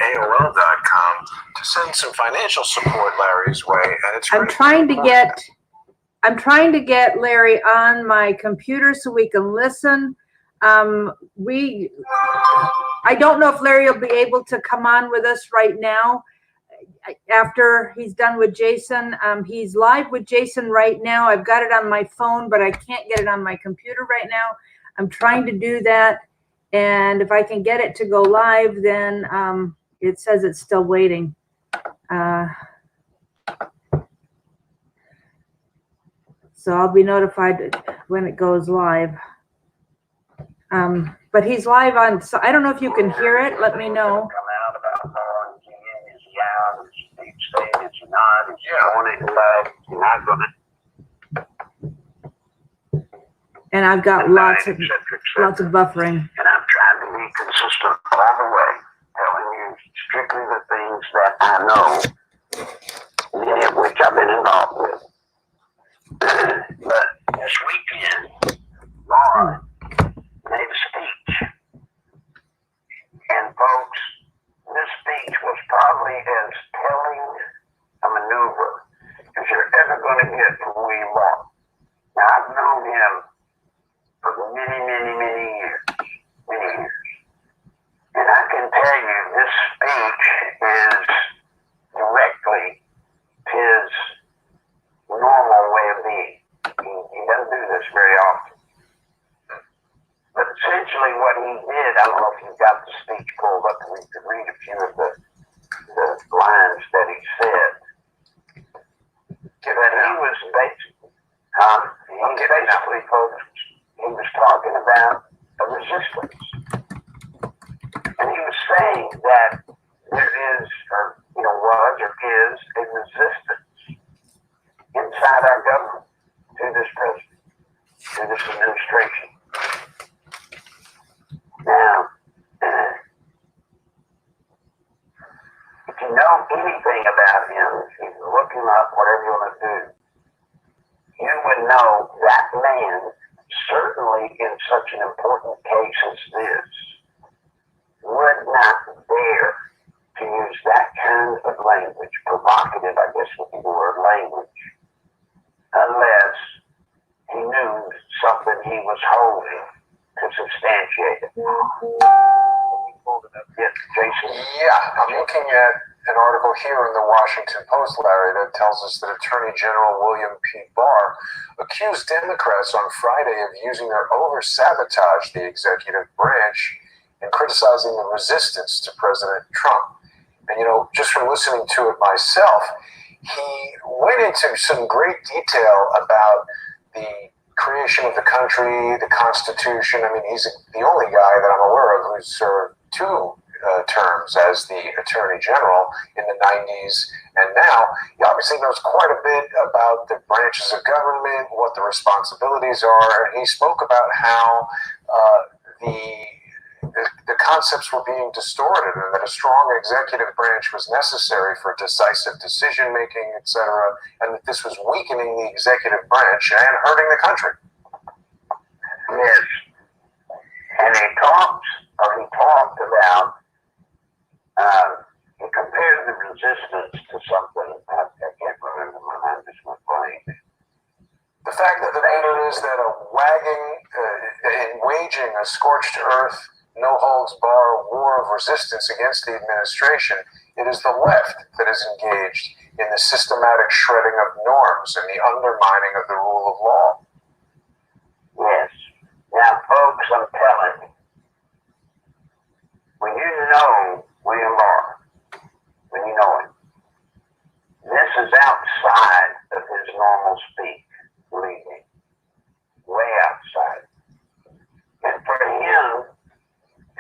AOL.com to send some financial support Larry's way, and it's I'm trying to get Larry on my computer so we can listen. I don't know if Larry will be able to come on with us right now after he's done with Jason. He's live with Jason right now. I've got it on my phone, but I can't get it on my computer right now. I'm trying to do that, and if I can get it to go live, then it says it's still waiting. So I'll be notified when it goes live. But he's live on, so I don't know if you can hear it. Let me know. And I've got lots of buffering. And I'm trying to be consistent all the way, telling you strictly the things that I know, many of which I've been involved with. But this weekend, Laura made a speech. And folks, this speech was probably as telling a maneuver as you're ever going to get from William Barr. Now, I've known him for many years. And I can tell you this speech is directly his normal way of being. He doesn't do this very often. But essentially what he did, I don't know if you've got the speech pulled up, we could read a few of the lines that he said. But he was basically, folks, he was talking about a resistance. And he was saying that there is, or was, or is a resistance inside our government to this president, to this administration. Now, if you know anything about him, if you look him up, whatever you want to do, you would know that man, certainly in such an important case as this, would not dare to use that kind of language, provocative, I guess would be the word, language, unless he knew something he was holding to substantiate it. Yes, Jason? Yeah, I'm looking at an article here in the Washington Post, Larry, that tells us that Attorney General William P. Barr accused Democrats on Friday of using their over-sabotage the executive branch and criticizing the resistance to President Trump. And, just from listening to it myself, he went into some great detail about the creation of the country, the Constitution. I mean, he's the only guy that I'm aware of who's served two terms as the Attorney General in the 90s and now. He obviously knows quite a bit about the branches of government, what the responsibilities are, and he spoke about how the concepts were being distorted and that a strong executive branch was necessary for decisive decision-making, etc., and that this was weakening the executive branch and hurting the country. Yes. And he talked about, he compared the resistance to something, I can't remember, my mind just went blank. The fact of the matter is that in waging a scorched earth, no-holds-barred war of resistance against the administration, it is the left that is engaged in the systematic shredding of norms and the undermining of the rule of law. Yes. Now, folks, I'm telling you, when you know William Barr, when you know him, this is outside of his normal speak, believe me, way outside. And for him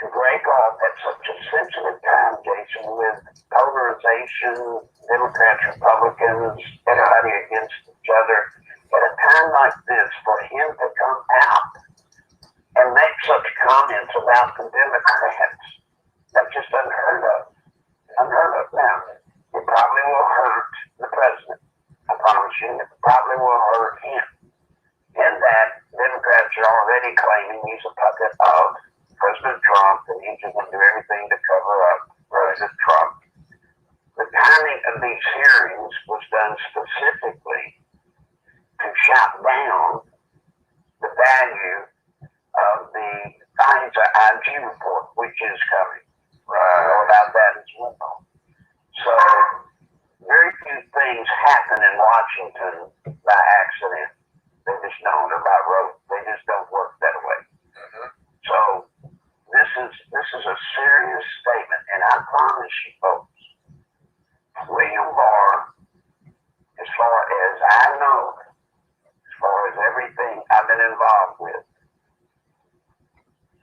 to break off at such a sensitive time, Jason, with polarization, Democrats, Republicans, everybody against each other, at a time like this, for him to come out and make such comments about the Democrats, that's just unheard of. Unheard of. Now, it probably will hurt the president. I promise you, it probably will hurt him. And that Democrats are already claiming he's a puppet of President Trump, and he's going to do everything to cover up President Trump. of these hearings was done specifically to shout down the value of the FISA IG report, which is coming. I know about that as well. So very few things happen in Washington by accident. They just don't, or by rote. They just don't work that way. So this is a serious statement, and I promise you folks, William Barr, as far as I know, as far as everything I've been involved with,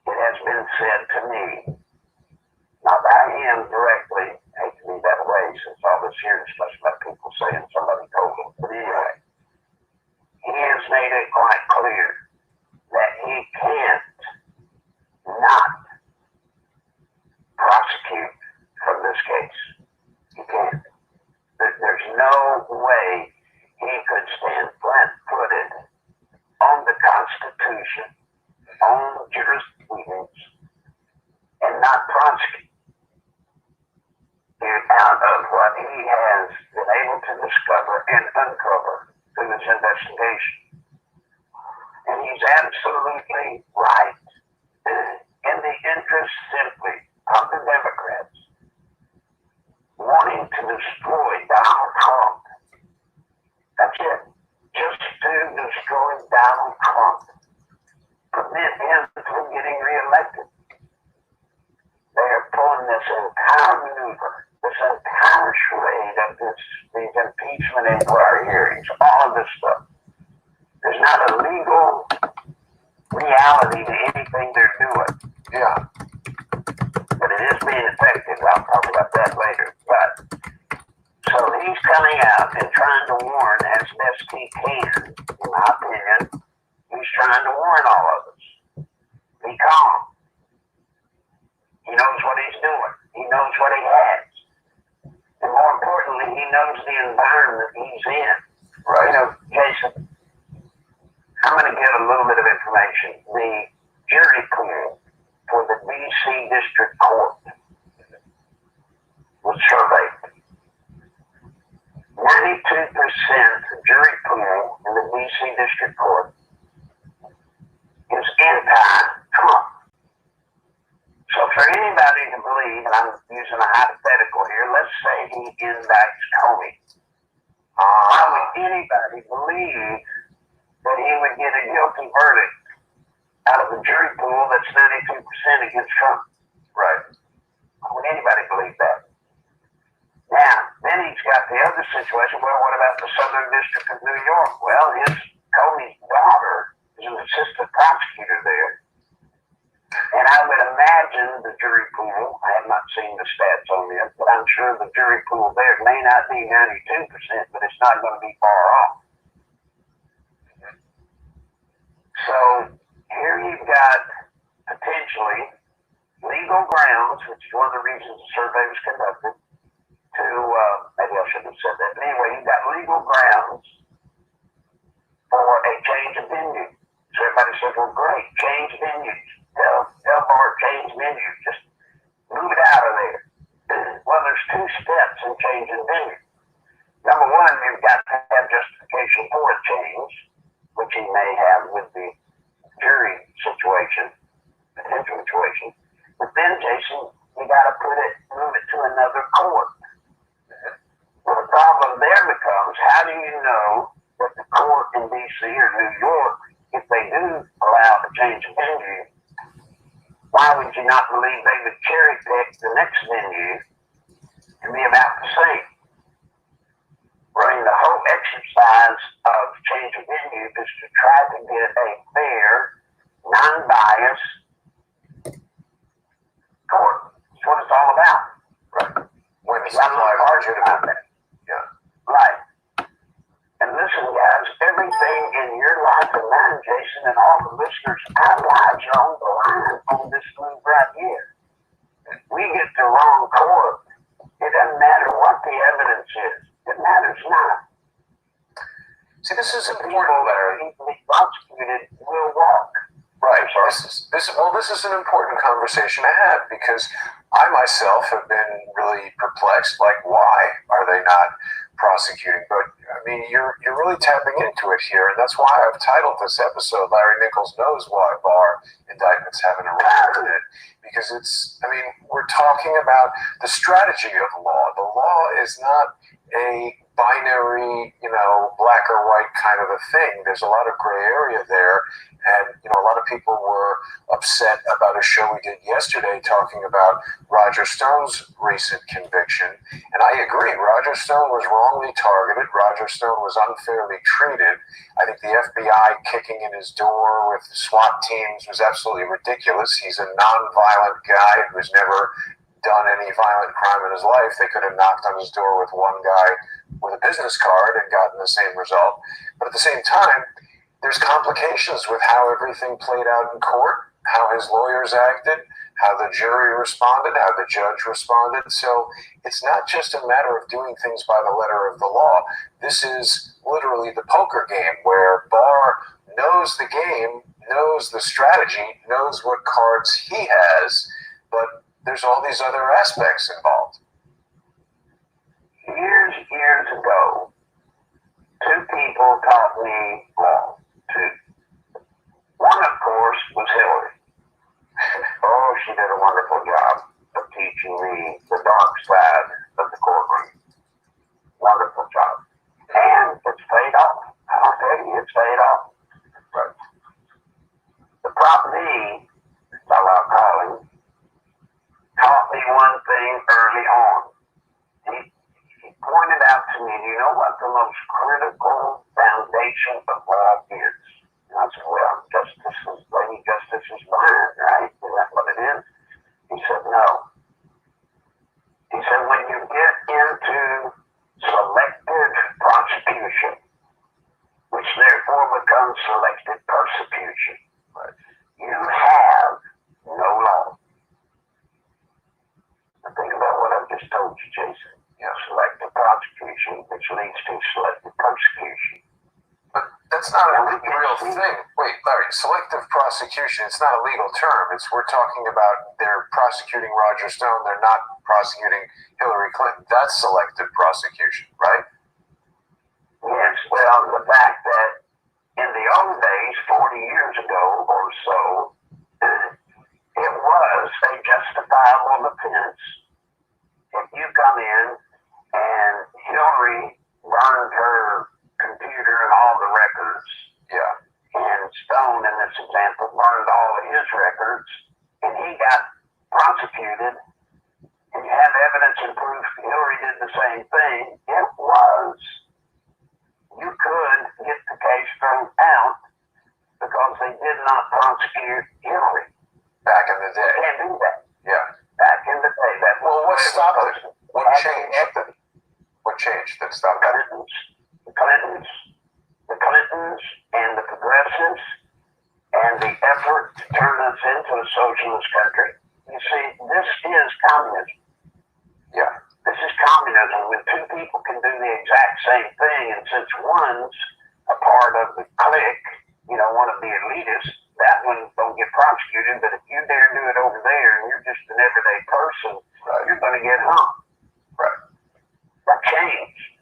it has been said to me, not by him directly, hate to be that way since all this here is much about people saying somebody told him, but anyway, he has made it quite clear that he can't not prosecute from this case. He can't. There's no way he could stand flat-footed on the Constitution, on jurisprudence, and not prosecute out of what he has been able to discover and uncover through this investigation. And he's absolutely right. In the interest simply of the Democrats wanting to destroy Donald Trump. That's it. Just to destroy Donald Trump. Prevent him from getting reelected. They are pulling this entire maneuver, this entire charade of these impeachment inquiry hearings, all of this stuff. There's not a legal reality to anything they're doing. Yeah. But it is being effective. I'll talk about that later. But so he's coming out and trying to warn as best he can, in my opinion. He's trying to warn all of us. Be calm. He knows what he's doing. He knows what he has. And more importantly, he knows the environment he's in. Right. You know, Jason, I'm going to give a little bit of information. The jury pool for the D.C. District Court was surveyed. 92% jury pool in the D.C. District Court is anti-Trump. So for anybody to believe, and I'm using a hypothetical here, let's say he indicts Comey. Why would anybody believe that he would get a guilty verdict out of a jury pool that's 92% against Trump? Right. Why would anybody believe that? Now, then he's got the other situation. Well, what about the Southern District of New York? Well, Comey's daughter is an assistant prosecutor there. And I would imagine the jury pool, I have not seen the stats on this, but I'm sure the jury pool there may not be 92%, but it's not going to be far off. So here you've got potentially legal grounds, which is one of the reasons the survey was conducted, to, maybe I shouldn't have said that, but anyway, you've got legal grounds for a change of venue. So everybody says, well, great, change venues. Tell Barr change venue. Just move it out of there. Well, there's two steps in changing venue. Number one, you've got to have justification for a change, which he may have with the jury situation, potential situation. But then, Jason, you got to move it to another court. Well, the problem there becomes, how do you know that the court in D.C. or New York, if they do allow a change of venue, why would you not believe they would cherry pick the next venue to be about the same? Right? The whole exercise of change of venue is to try to get a fair, non-biased court. That's what it's all about. Right. When it's I'm not arguing about that. Yeah. Right. And listen, guys, everything in your life and mine, Jason, and all the listeners, our lives are on the line on this move right here. We get the wrong court. It doesn't matter what the evidence is. It matters not. See, this is People important, that are Larry. easily prosecuted will walk. Right. This is an important conversation to have because I myself have been really perplexed, like why are they not prosecuting? But I mean, you're really tapping into it here, and that's why I've titled this episode "Larry Nichols Knows Why Barr Indictments Haven't Arrived Yet," because I mean, we're talking about the strategy of the law. The law is not a binary, black or white kind of a thing. There's a lot of gray area there. And, a lot of people were upset about a show we did yesterday talking about Roger Stone's recent conviction. And I agree, Roger Stone was wrongly targeted. Roger Stone was unfairly treated. I think the FBI kicking in his door with SWAT teams was absolutely ridiculous. He's a non-violent guy who's never done any violent crime in his life. They could have knocked on his door with one guy with a business card and gotten the same result. But at the same time, there's complications with how everything played out in court, how his lawyers acted, how the jury responded, how the judge responded. So it's not just a matter of doing things by the letter of the law. This is literally the poker game where Barr knows the game, knows the strategy, knows what cards he has, but there's all these other aspects involved. Years ago, two people taught me law. Two. One, of course, was Hillary. Oh, she did a wonderful job of teaching me the dark side of the courtroom. Wonderful job. And it's paid off. I'll tell you, it's paid off. But the Prop B, fellow I'm calling, taught me one thing early on. He pointed out to me, you know what the most critical foundation of law is? And I said, well, blaming justice is blind, right? Isn't that what it is? He said, no. He said, when you get into selective prosecution, which therefore becomes selective persecution, you have no law. Now think about what I've just told you, Jason. Selective prosecution, which leads to selective persecution. But that's not a real thing. Wait, Larry, selective prosecution, it's not a legal term. We're talking about they're prosecuting Roger Stone, they're not prosecuting Hillary Clinton. That's selective prosecution, right? Yes, well, the fact that in the old days, 40 years ago or so, it was a justifiable offense if you come in and Hillary burned her computer and all the records. Yeah. And Stone, in this example, burned all of his records, and he got prosecuted, and you have evidence and proof Hillary did the same thing. You could get the case thrown out because they did not prosecute Hillary. Back in the day. You can't do that. Yeah. Back in the day. Well, what stopped it? What changed? What changed that stopped that? The Clintons, and the progressives, and the effort to turn us into a socialist country. You see, this is communism. Yeah. This is communism when two people can do the exact same thing, and since one's a part of the clique, one of the elitists, that one don't get prosecuted, but if you dare do it over there and you're just an everyday person, right, you're going to get hung. Right. That changed.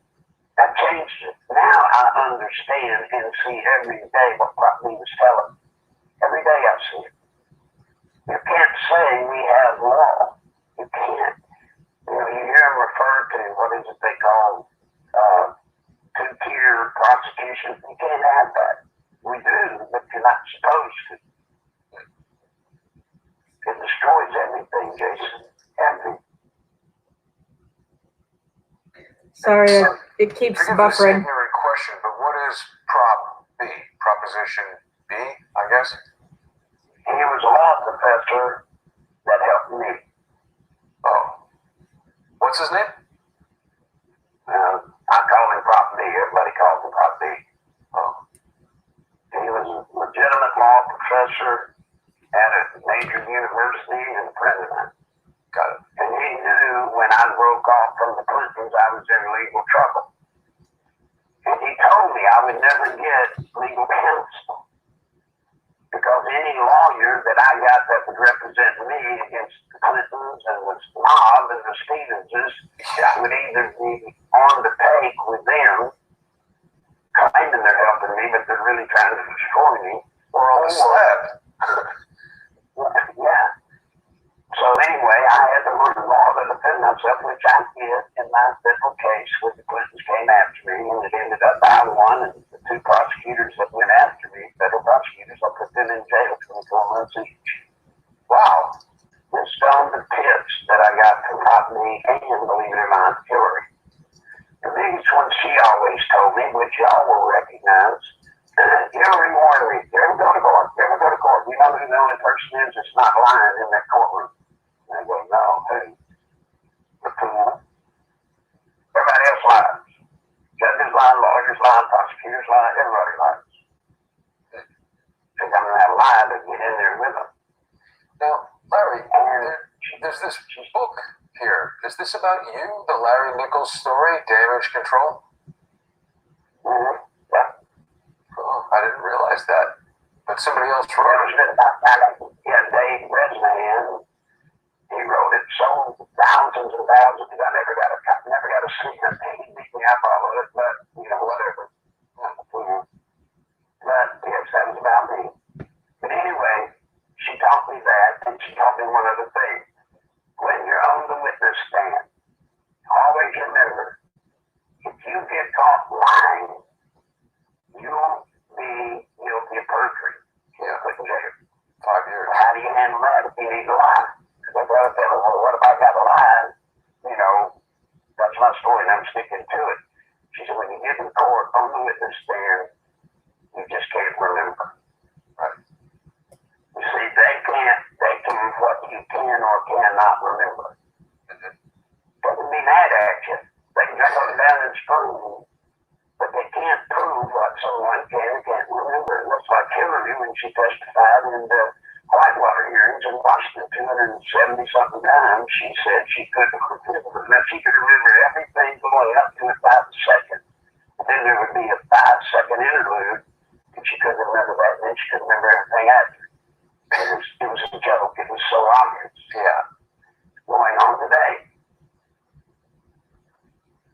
That changed it. Now I understand and see every day what Prop B was telling me. Every day I see it. You can't say we have law. You can't. You hear them refer to, what is it they call, two-tier prosecution. You can't have that. We do, but you're not supposed to. It destroys everything, Jason. Everything. Sorry, it keeps buffering. Ignorant question, but what is Prop B? Proposition B, I guess? He was a law professor that helped me. Oh. What's his name? I call him Prop B. Everybody calls him Prop B. Oh. He was a legitimate law professor at a major university and a friend of mine. Got it. And he knew when I broke off from the Clintons, I was in legal trouble. And he told me I would never get legal counsel because any lawyer that I got that would represent me against the Clintons and the Snob and the Stevenses would either be on the take with them, claiming they're helping me, but they're really trying to destroy me, or on the slab. Yeah. So anyway, I had to learn law to defend myself, which I did in my federal case where the Clintons came after me, and it ended up I won, and the two prosecutors that went after me, federal prosecutors, I put them in jail 24 months each. Wow. This stoned the tips that I got to rob me and, believe it or not, Hillary. The biggest one she always told me, which y'all will recognize, Hillary warned me, never go to court, never go to court. You know who the only person is that's not lying in that courtroom? And I go, no, hey, the fool. Everybody else lies. Judges lie, lawyers lie, prosecutors lie, everybody lies. Think I'm going to lie to get in there with them. Now, Larry, there's this book here. Is this about you, the Larry Nichols story, Damage Control? Mm-hmm. Yeah. Oh, I didn't realize that. But somebody else wrote it. Yeah, Dave Resnihan. He wrote it, sold thousands and thousands. I never got a cent. He beat me up all of it, but whatever. I'm a fool. But yes, that was about me. But anyway, she taught me that, and she taught me one other thing. When you're on the witness stand, always remember, if you get caught lying, you'll be guilty of perjury. Yeah. Put in jail. 5 years. How do you handle that if you need to lie? Because I got to tell them, well, what if I got to lie? That's my story and I'm sticking to it. She said, when you get in court on the witness stand, you just can't remember. Right. You see, they can what you can or cannot remember. Mm-hmm. Doesn't be mad at you. They can just go down and prove, but they can't prove what someone can or can't remember. It looks like Hillary when she testified in the Whitewater hearings in Washington 270-something times. She said she couldn't remember. Now, she could remember everything going up to about a second. But then there would be a 5-second interlude, and she couldn't remember that, and then she couldn't remember everything after. It was a joke. It was so obvious. Yeah. Going on today.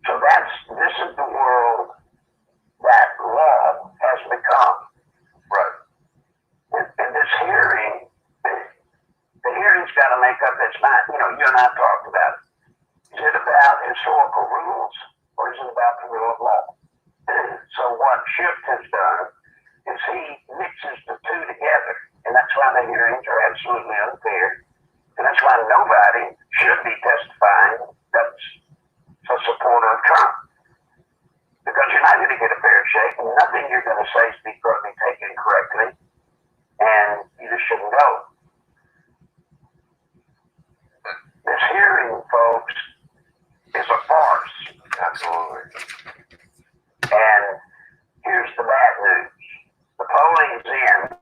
So this is the world that law has become. Right. And this hearing, the hearing's got to make up its mind. You and I talked about it. Is it about historical rules or is it about the rule of law? So what Schiff has done is he mixes the two together. And that's why the hearings are absolutely unfair. And that's why nobody should be testifying that's a supporter of Trump. Because you're not going to get a fair shake, and nothing you're going to say is going to be taken correctly, and you just shouldn't go. This hearing, folks, is a farce. Absolutely. And here's the bad news. The polling's in.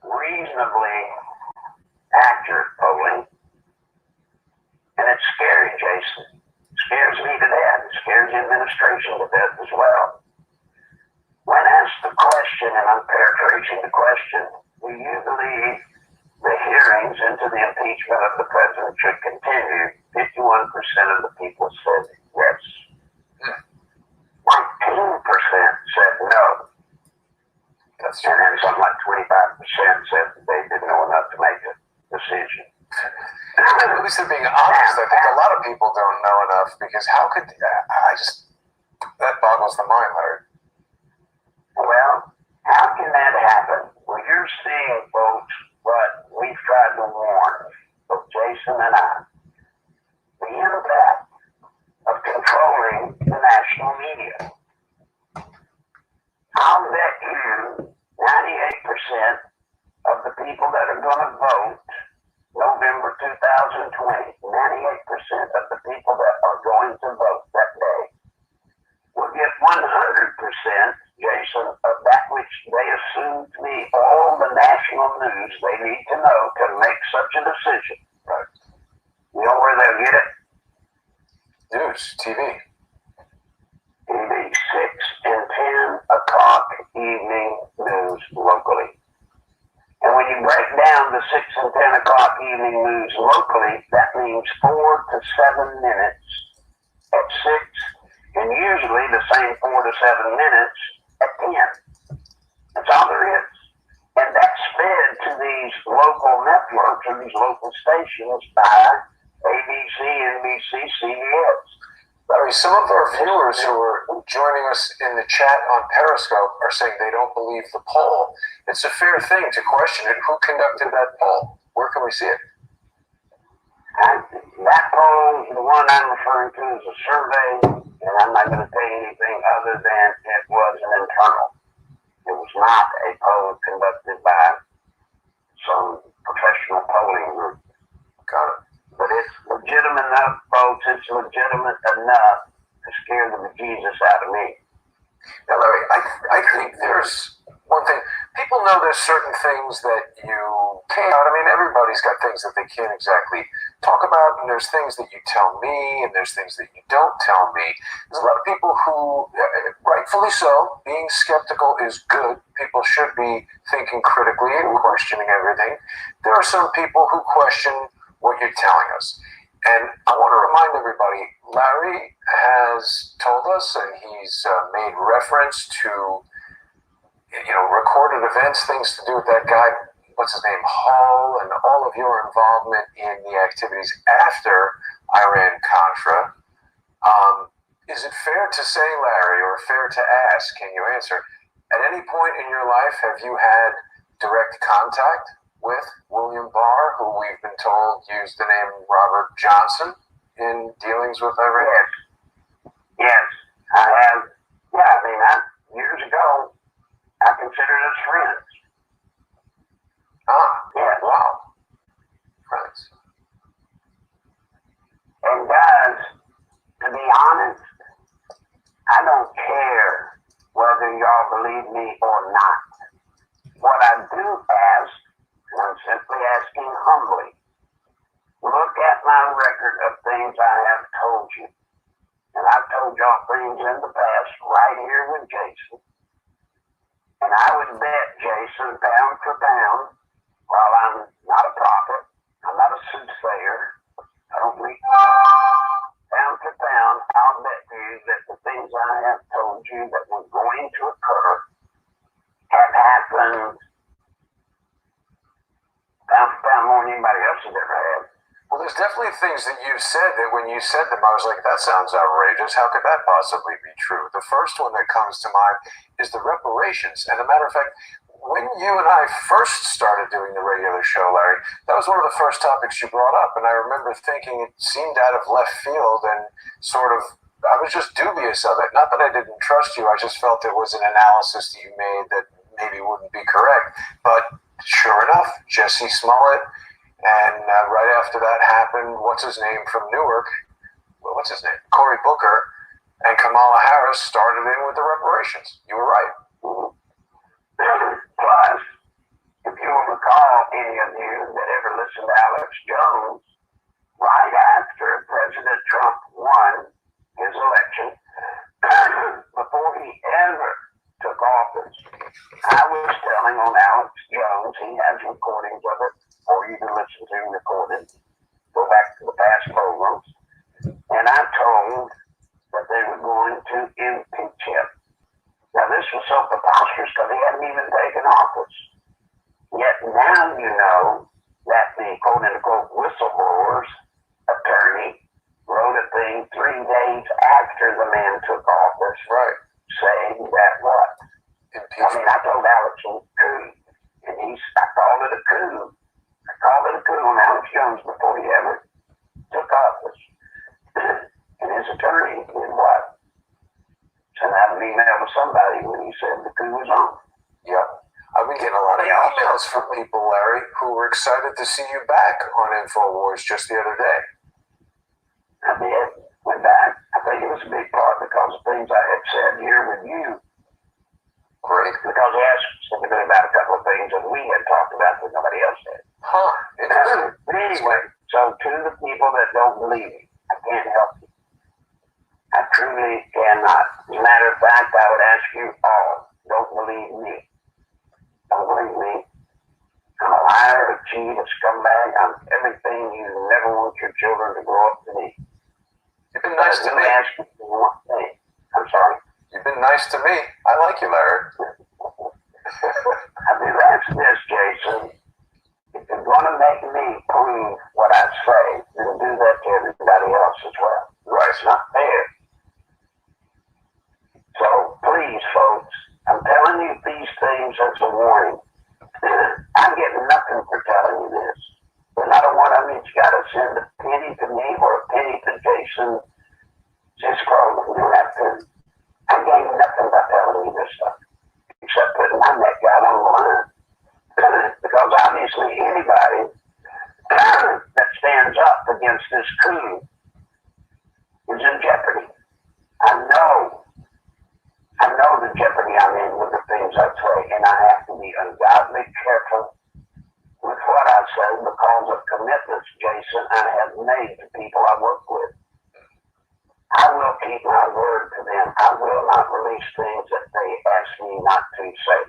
Reasonably accurate polling. And it's scary, Jason. It scares me to death. It scares the administration to death as well. When asked the question, and I'm paraphrasing the question, do you believe the hearings into the impeachment of the president should continue? 51% of the people said yes. 19% said no. That's And then something like 25% said that they didn't know enough to make a decision. At least they're being honest. I think a lot of people don't know enough because how could that boggles the mind, Larry. Well, how can that happen? Well, you're seeing, folks, what we've tried to warn, both Jason and I, the impact of controlling the national media. I'll bet you 98% of the people that are going to vote November 2020, 98% of the people that are going to vote that day will get 100%, Jason, of that which they assume to be all the national news they need to know to make such a decision. Right. You know where they'll get it? News, TV. TV, 6 and 10 o'clock evening news locally. And when you break down the 6 and 10 o'clock evening news locally, that means 4 to 7 minutes at 6, and usually the same 4 to 7 minutes at 10. That's all there is. And that's fed to these local networks or these local stations by ABC, NBC, CBS. Larry, some of our viewers who are joining us in the chat on Periscope are saying they don't believe the poll. It's a fair thing to question it. Who conducted that poll? Where can we see it? That poll, the one I'm referring to, is a survey, and I'm not going to say anything other than it was an internal. It was not a poll conducted by some professional polling group. Got it. But it's legitimate enough, folks. It's legitimate enough to scare the bejesus out of me. Now, Larry, I think there's one thing. People know there's certain things that you can't. I mean, everybody's got things that they can't exactly talk about, and there's things that you tell me, and there's things that you don't tell me. There's a lot of people who, rightfully so, being skeptical is good. People should be thinking critically and questioning everything. There are some people who question what you're telling us. And I want to remind everybody, Larry has told us, and he's made reference to, recorded events, things to do with that guy, what's his name, Hall, and all of your involvement in the activities after Iran-Contra. Is it fair to say, Larry, or fair to ask, can you answer, at any point in your life have you had direct contact with William Barr, who we've been told used the name Robert Johnson in dealings with Iran? Yes, I have. Yeah, I mean, years ago, I considered us friends. Yeah. Wow. Friends. And guys, to be honest, I don't care whether y'all believe me or not. What I do ask, and I'm simply asking humbly, look at my record of things I have told you. And I've told y'all things in the past right here with Jason. And I would bet Jason pound for pound, while I'm not a prophet, I'm not a soothsayer, I don't believe pound for pound, I'll bet you that the things I have told you that were going to occur have happened pound for pound more than anybody else has ever had. Well, there's definitely things that you've said that when you said them, I was like, that sounds outrageous. How could that possibly be true? The first one that comes to mind is the reparations. And a matter of fact, when you and I first started doing the regular show, Larry, that was one of the first topics you brought up. And I remember thinking it seemed out of left field and sort of, I was just dubious of it. Not that I didn't trust you, I just felt it was an analysis that you made that maybe wouldn't be correct. But sure enough, Jesse Smollett, and right after that happened, what's his name from Newark? What's his name? Cory Booker and Kamala Harris started in with the reparations. You were right. Plus, if you will recall, any of you that ever listened to Alex Jones, right after President Trump won his election, before he ever took office, I was telling on Alex Jones, he has recordings of it for you to listen to recorded, go back to the past programs, and I told that they were going to impeach him. Now this was so preposterous because he hadn't even taken office. Yet now you know that the quote-unquote whistleblower's attorney wrote a thing 3 days after the man took office, Right. saying that what? Impeachment. I mean, I told Alex a coup, and I called it a coup. I called it a coup on Alex Jones before he ever took office. And his attorney did what? Sent out an email to somebody when he said the coup was on. Yeah. I've been getting a lot of emails from people, Larry, who were excited to see you back on InfoWars just the other day. I did. Went back. I think it was a big part because of things I had said here with you. Great. Because he asked specifically about a couple of things that we had talked about that nobody else did. Huh. But anyway, so to the people that don't believe me, I can't help you. I truly cannot. As a matter of fact, I would ask you all, don't believe me. Don't believe me. I liar, a cheat, a scumbag. I'm everything you never want your children to grow up to be. You've been nice to me. Ask you for one thing. I'm sorry. You've been nice to me. I like you, Larry. I've been asked this, Jason. If you're going to make me prove what I say, then do that to everybody else as well. Right. It's not fair. So please, folks, I'm telling you these things as a warning. I get nothing for telling you this. But not a one of you's got to send a penny to me or a penny to Jason. Just call me. You have to. I gain nothing by telling you this stuff, except putting my neck out on the line. Because obviously anybody that stands up against this coup is in jeopardy. I know the jeopardy I'm in with the things I say, and I have to be ungodly careful with what I say because of commitments, Jason, I have made to people I work with. I will keep my word to them. I will not release things that they ask me not to say.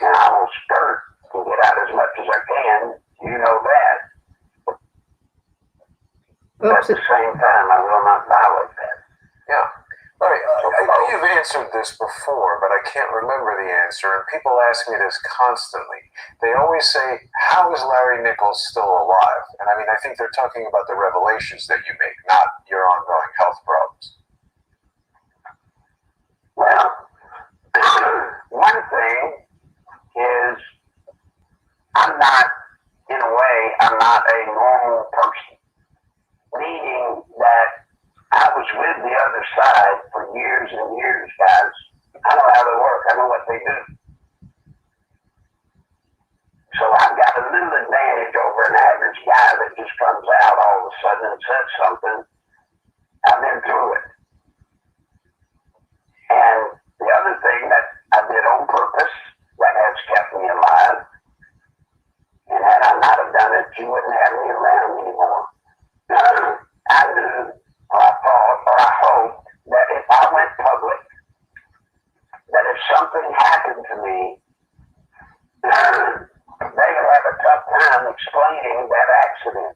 And I will skirt and get out as much as I can. You know that. But at the same time, I will not violate that. Yeah. Larry, I know you've answered this before, but I can't remember the answer, and people ask me this constantly. They always say, how is Larry Nichols still alive? And I mean, I think they're talking about the revelations that you make, not your ongoing health problems. Well, one thing is I'm not a normal person, meaning that I was with the other side for years and years, guys. I know how they work. I know what they do. So I've got a little advantage over an average guy that just comes out all of a sudden and says something. I've been through it. And the other thing that I did on purpose that has kept me alive, and had I not have done it, you wouldn't have me around anymore. I knew, or I thought, or I hoped that if I went public, that if something happened to me, they would have a tough time explaining that accident.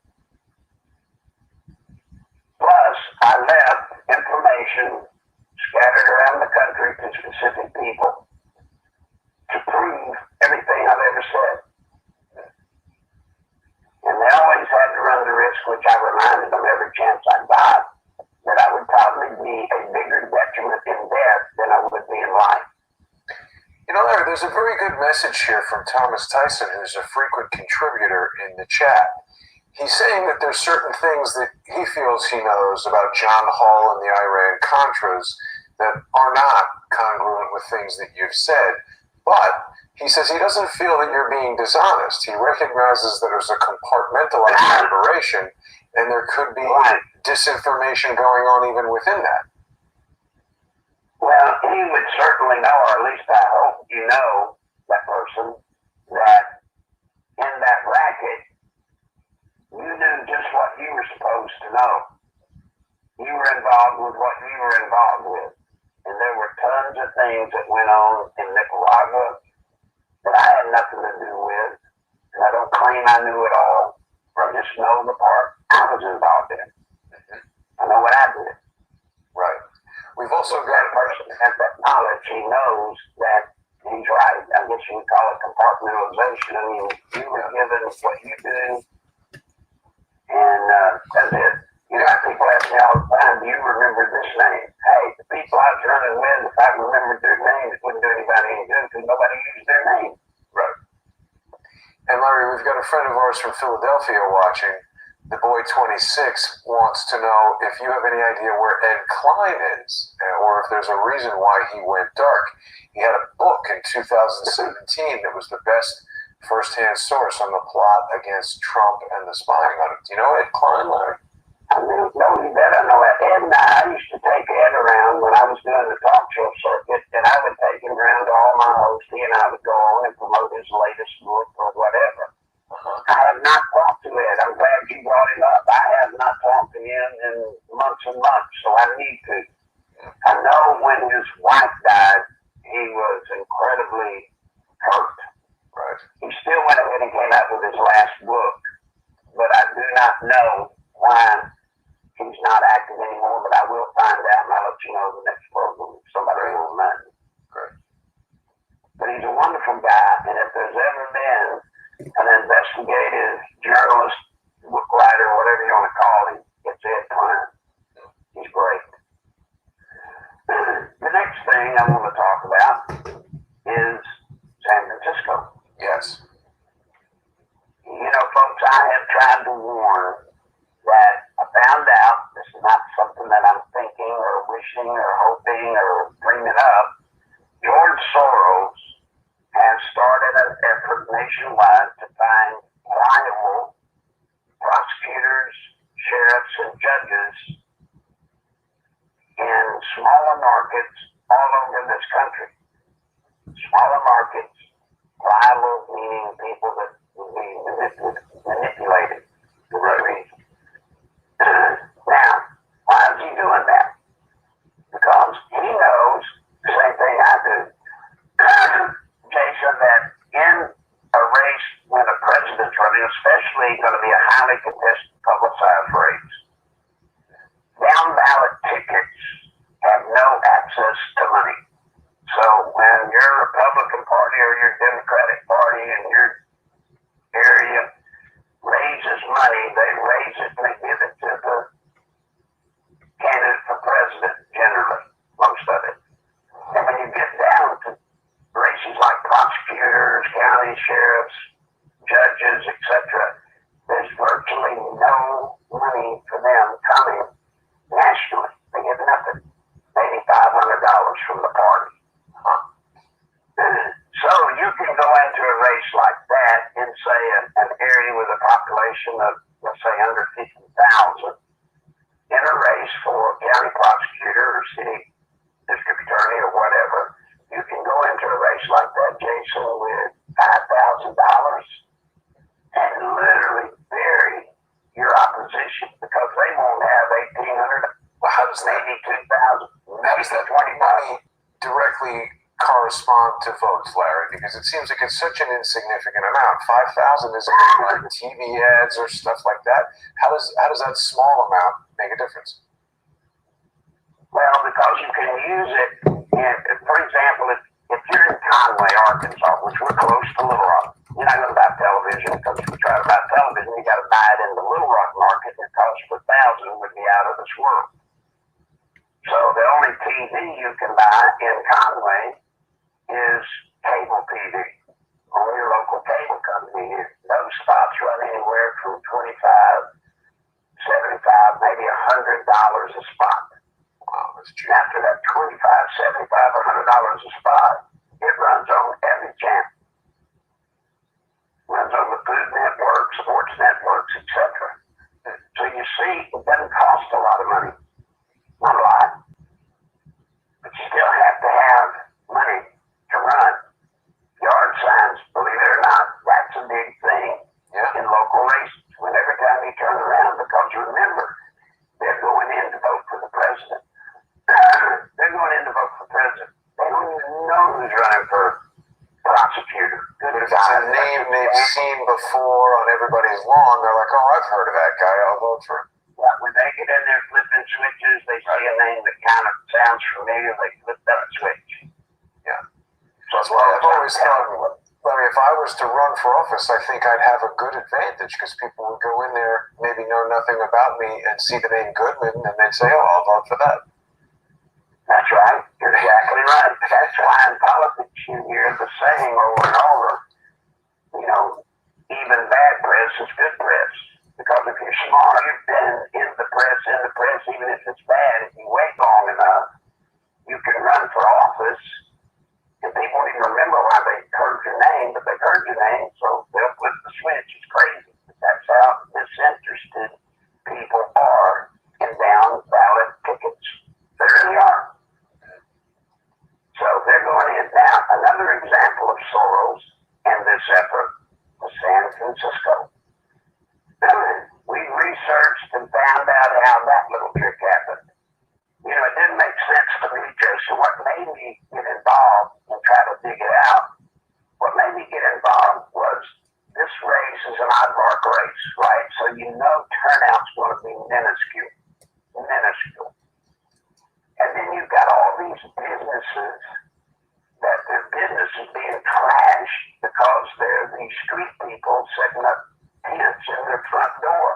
Plus, I left information scattered around the country to specific people to prove everything I've ever said. And they always had to run the risk, which I reminded them every chance I got, that I would probably be a bigger detriment in death than I would be in life. You know, Larry, there's a very good message here from Thomas Tyson, who's a frequent contributor in the chat. He's saying that there's certain things that he feels he knows about John Hall and the Iran-Contras that are not congruent with things that you've said. But he says he doesn't feel that you're being dishonest. He recognizes that there's a compartmentalized operation, and there could be disinformation going on even within that. Well, he would certainly know, or at least I hope you know, that person, that in that racket, you knew just what you were supposed to know. You were involved with what you were involved with. And there were tons of things that went on in Nicaragua that I had nothing to do with. And I don't claim I knew it all. I just know the part I was involved in. I know what I did. Right. We've also got a person that has that knowledge. He knows that he's right. I guess you would call it compartmentalization. I mean, you were given what you do, and that's it. You know, people ask me all the time, do you remember this name? Hey, the people I was running with, if I remembered their names, it wouldn't do anybody any good because nobody used their name. Right. And Larry, we've got a friend of ours from Philadelphia watching. The boy 26 wants to know if you have any idea where Ed Klein is, or if there's a reason why he went dark. He had a book in 2017 that was the best first-hand source on the plot against Trump and the spying on him. Do you know Ed Klein, Larry? I mean, no, you better know it. Ed and I used to take Ed around when I was doing the talk show circuit, and I would take him around to all my hosts. He and I would go on and promote his latest book or whatever. I have not talked to Ed. I'm glad you brought him up. I have not talked to him in months and months, so I need to. I know when his wife died, he was incredibly hurt. Right. He still went ahead and came out with his last book, but I do not know why he's not active anymore, but I will find out and I'll let you know the next program if somebody will know. Great. But he's a wonderful guy, and if there's ever been an investigative journalist, book writer, whatever you want to call him, it's Ed Klein. He's great. The next thing I want to talk about is San Francisco. Yes. You know, folks, I have tried to warn that I found out, this is not something that I'm thinking or wishing or hoping or dreaming up. George Soros has started an effort nationwide to find liable prosecutors, sheriffs, and judges in smaller markets all over this country. Smaller markets, liable meaning people that will be manipulated for good reason. Now, why is he doing that? Because he knows the same thing I do, Jason, that in a race when a president's running, especially going to be a highly contested publicized race, down ballot tickets have no access to money. So when your Republican Party or your Democratic Party in your area raises money, they raise it and they give it to the candidate for president generally, most of it. And when you get down to races like prosecutors, county sheriffs, judges, etc., there's virtually no money for them coming nationally. They get nothing, maybe $500 from the party. So you can go into a race like that in, say, an area with a population of, let's say, under 50,000, in a race for county prosecutor or city district attorney or whatever. You can go into a race like that, Jason, with $5,000 and literally bury your opposition because they won't have 1,800, Well, how does that, maybe 2,000, how does that money directly correspond to votes, Larry? Because it seems like it's such an insignificant amount. 5,000 isn't like TV ads or stuff like that. How does that small amount make a difference? Well, because you can use it, for example, if you're in Conway, Arkansas, which we're close to Little Rock, you're not going to buy television because if you try to buy television, you got to buy it in the Little Rock market, and it costs for $1,000 would be out of this world. So the only TV you can buy in Conway is cable TV on your local cable company. Those spots run anywhere from $25, $75, maybe $100 a spot. Wow, that's cheap. After that $25, $75, or $100 a spot, it runs on every channel. Runs on the Food Network, sports networks, etc. So you see, it doesn't cost a lot of money. Not a lot. But you still have to have money to run. Yard signs, believe it or not, that's a big thing in local races. When every time you turn around, because you remember, they're going in to vote for the president. They're going in to vote for president. They don't even know who's running for prosecutor. But if it's a name they've seen before on everybody's lawn, they're like, oh, I've heard of that guy, I'll vote for him. Yeah, when they get in there flipping switches, they see a name that kind of sounds familiar, they flip that switch. Yeah. So that's why I've always thought, Larry, if I was to run for office, I think I'd have a good advantage because people would go in there, maybe know nothing about me, and see the name Goodman, and they'd say, oh, I'll vote for that. That's right. You're exactly right. That's why in politics you hear the saying over and over, you know, even bad press is good press. Because if you're smart, you've been in the press, even if it's bad, if you wait long enough, you can run for office, and people don't even remember why they heard your name, but they heard your name, so they'll flip the switch. It's crazy. But that's how disinterested people are in down ballot tickets. They really are. So they're going in now. Another example of Soros and this effort was San Francisco. We researched and found out how that little trick happened. You know, it didn't make sense to me, Jason. What made me get involved and try to dig it out, what made me get involved an oddball race, right? So you know turnout's going to be minuscule. And then you've got all these businesses that their business is being trashed because they're these street people setting up tents in their front door.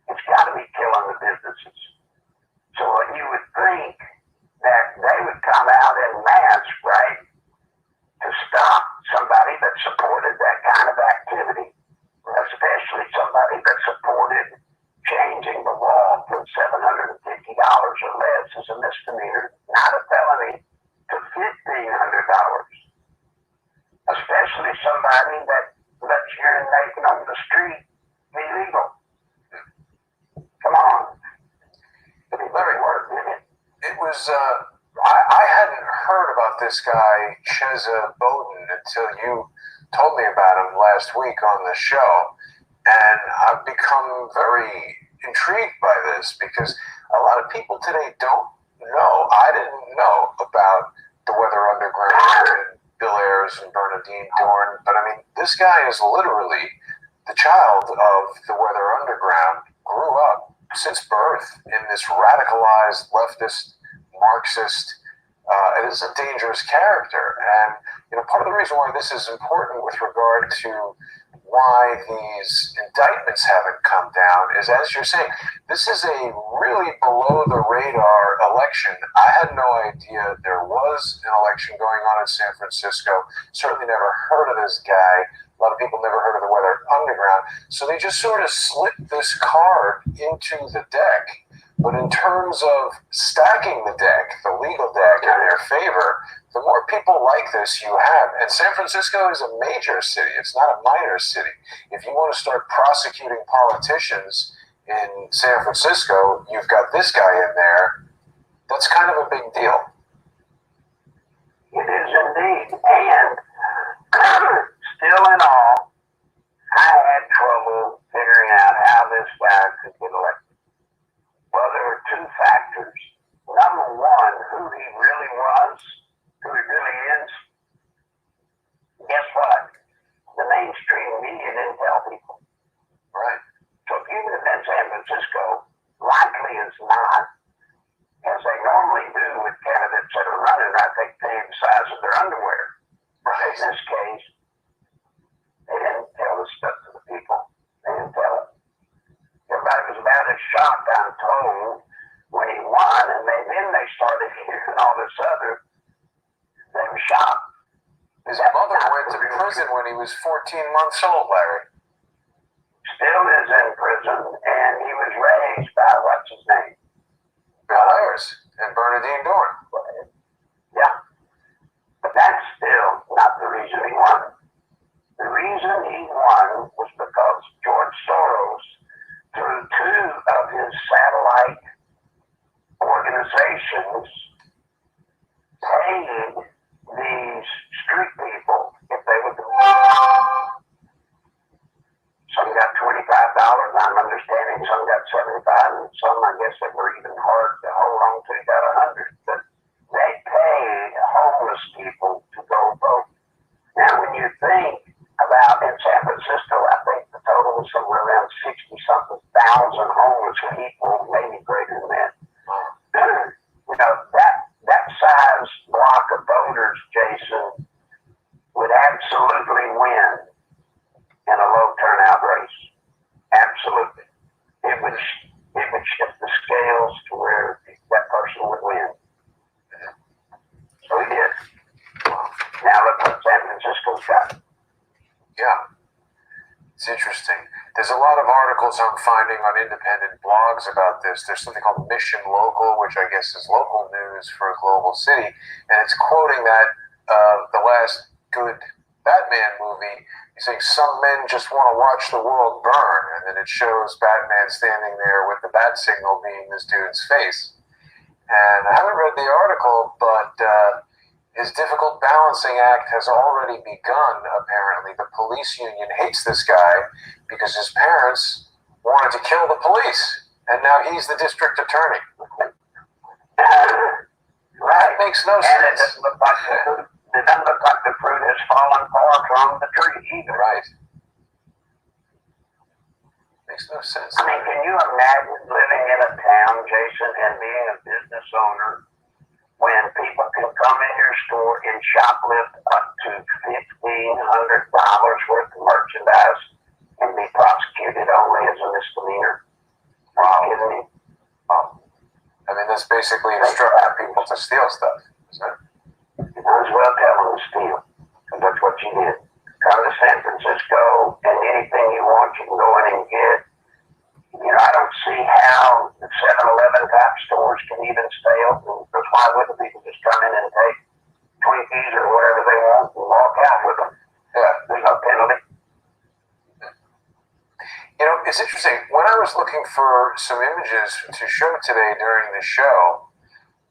It's got to be killing the businesses. So you would think that they would come out en masse, right, to stop somebody that supported that kind of activity, especially somebody that supported changing the law from $750 or less as a misdemeanor, not a felony, to $1,500. Especially somebody that lets urinating on the street be legal. Come on. Larry, it was, I hadn't heard about this guy, Chesa Bowden, until you told me about him last week on the show. And I've become very intrigued by this because a lot of people today don't know. I didn't know about the Weather Underground and Bill Ayers and Bernadine Dorn. But I mean, this guy is literally the child of the Weather Underground, grew up since birth in this radicalized leftist Marxist. It is a dangerous character. And, you know, part of the reason why this is important with regard to why these indictments haven't come down is, as you're saying, this is a really below the radar election. I had no idea there was an election going on in San Francisco. Certainly never heard of this guy. A lot of people never heard of the Weather Underground. So they just sort of slipped this card into the deck. But in terms of stacking the deck, the legal deck in their favor, the more people like this you have, and San Francisco is a major city, it's not a minor city. If you want to start prosecuting politicians in San Francisco, you've got this guy in there. That's kind of a big deal. It is indeed. And still in all, I had trouble figuring out how this guy could get elected. Well, there were two factors. Number one, who he really was, who he really is. Guess what? The mainstream media didn't tell people. Right. So if you live in San Francisco, likely as not, as they normally do with candidates that are running, right, they pay the size of their underwear. Right. In this case, they didn't tell the stuff to the people. They didn't tell it. Everybody was about as shocked, I'm told, when he won, and then they started hearing all this other. They were shocked. His mother went to prison when he was 14 months old, Larry. Still is in prison, and he was raised by, what's his name? Bill Ayers and Bernadine Dorn. Yeah. But that's still not the reason he won. The reason he won was because George Soros, through two of his satellite organizations, paid these street people if they would. Some got $25, I'm understanding. Some got $75, and some, I guess, that were even hard to hold on to, got $100. But they paid homeless people to go vote. Now, when you think about in San Francisco, I think the total was somewhere around 60-something thousand homeless people, maybe greater than that. You know, that size block of voters, Jason, would absolutely win in a low turnout race. Absolutely. It would shift the scales to where that person would win. So he did. Now look what San Francisco's got. Yeah. It's interesting. There's a lot of articles I'm finding on independent blogs about this. There's something called Mission Local, which I guess is local news for a global city. And it's quoting that the last good Batman movie. He's saying some men just want to watch the world burn. And then it shows Batman standing there with the bat signal being this dude's face. And I haven't read the article, but his difficult balancing act has already begun, apparently. The police union hates this guy because his parents wanted to kill the police. And now he's the district attorney. That makes no sense. And it doesn't look like the fruit has fallen far from the tree either. Right. Makes no sense. I mean, can you imagine living in a town, Jason, and being a business owner when people can come in your store and shoplift up to $1,500 worth of merchandise and be prosecuted only as a misdemeanor? Are you kidding me? I mean, that's basically instructing people to steal stuff, isn't it? You might as well tell them to steal, because that's what you did. Come to San Francisco, and anything you want, you can go in and get. You know, I don't see how the 7-Eleven type stores can even stay open, because why wouldn't people just come in and take Twinkies or whatever they want and walk out with them? Yeah. There's no penalty. You know, it's interesting. When I was looking for some images to show today during the show,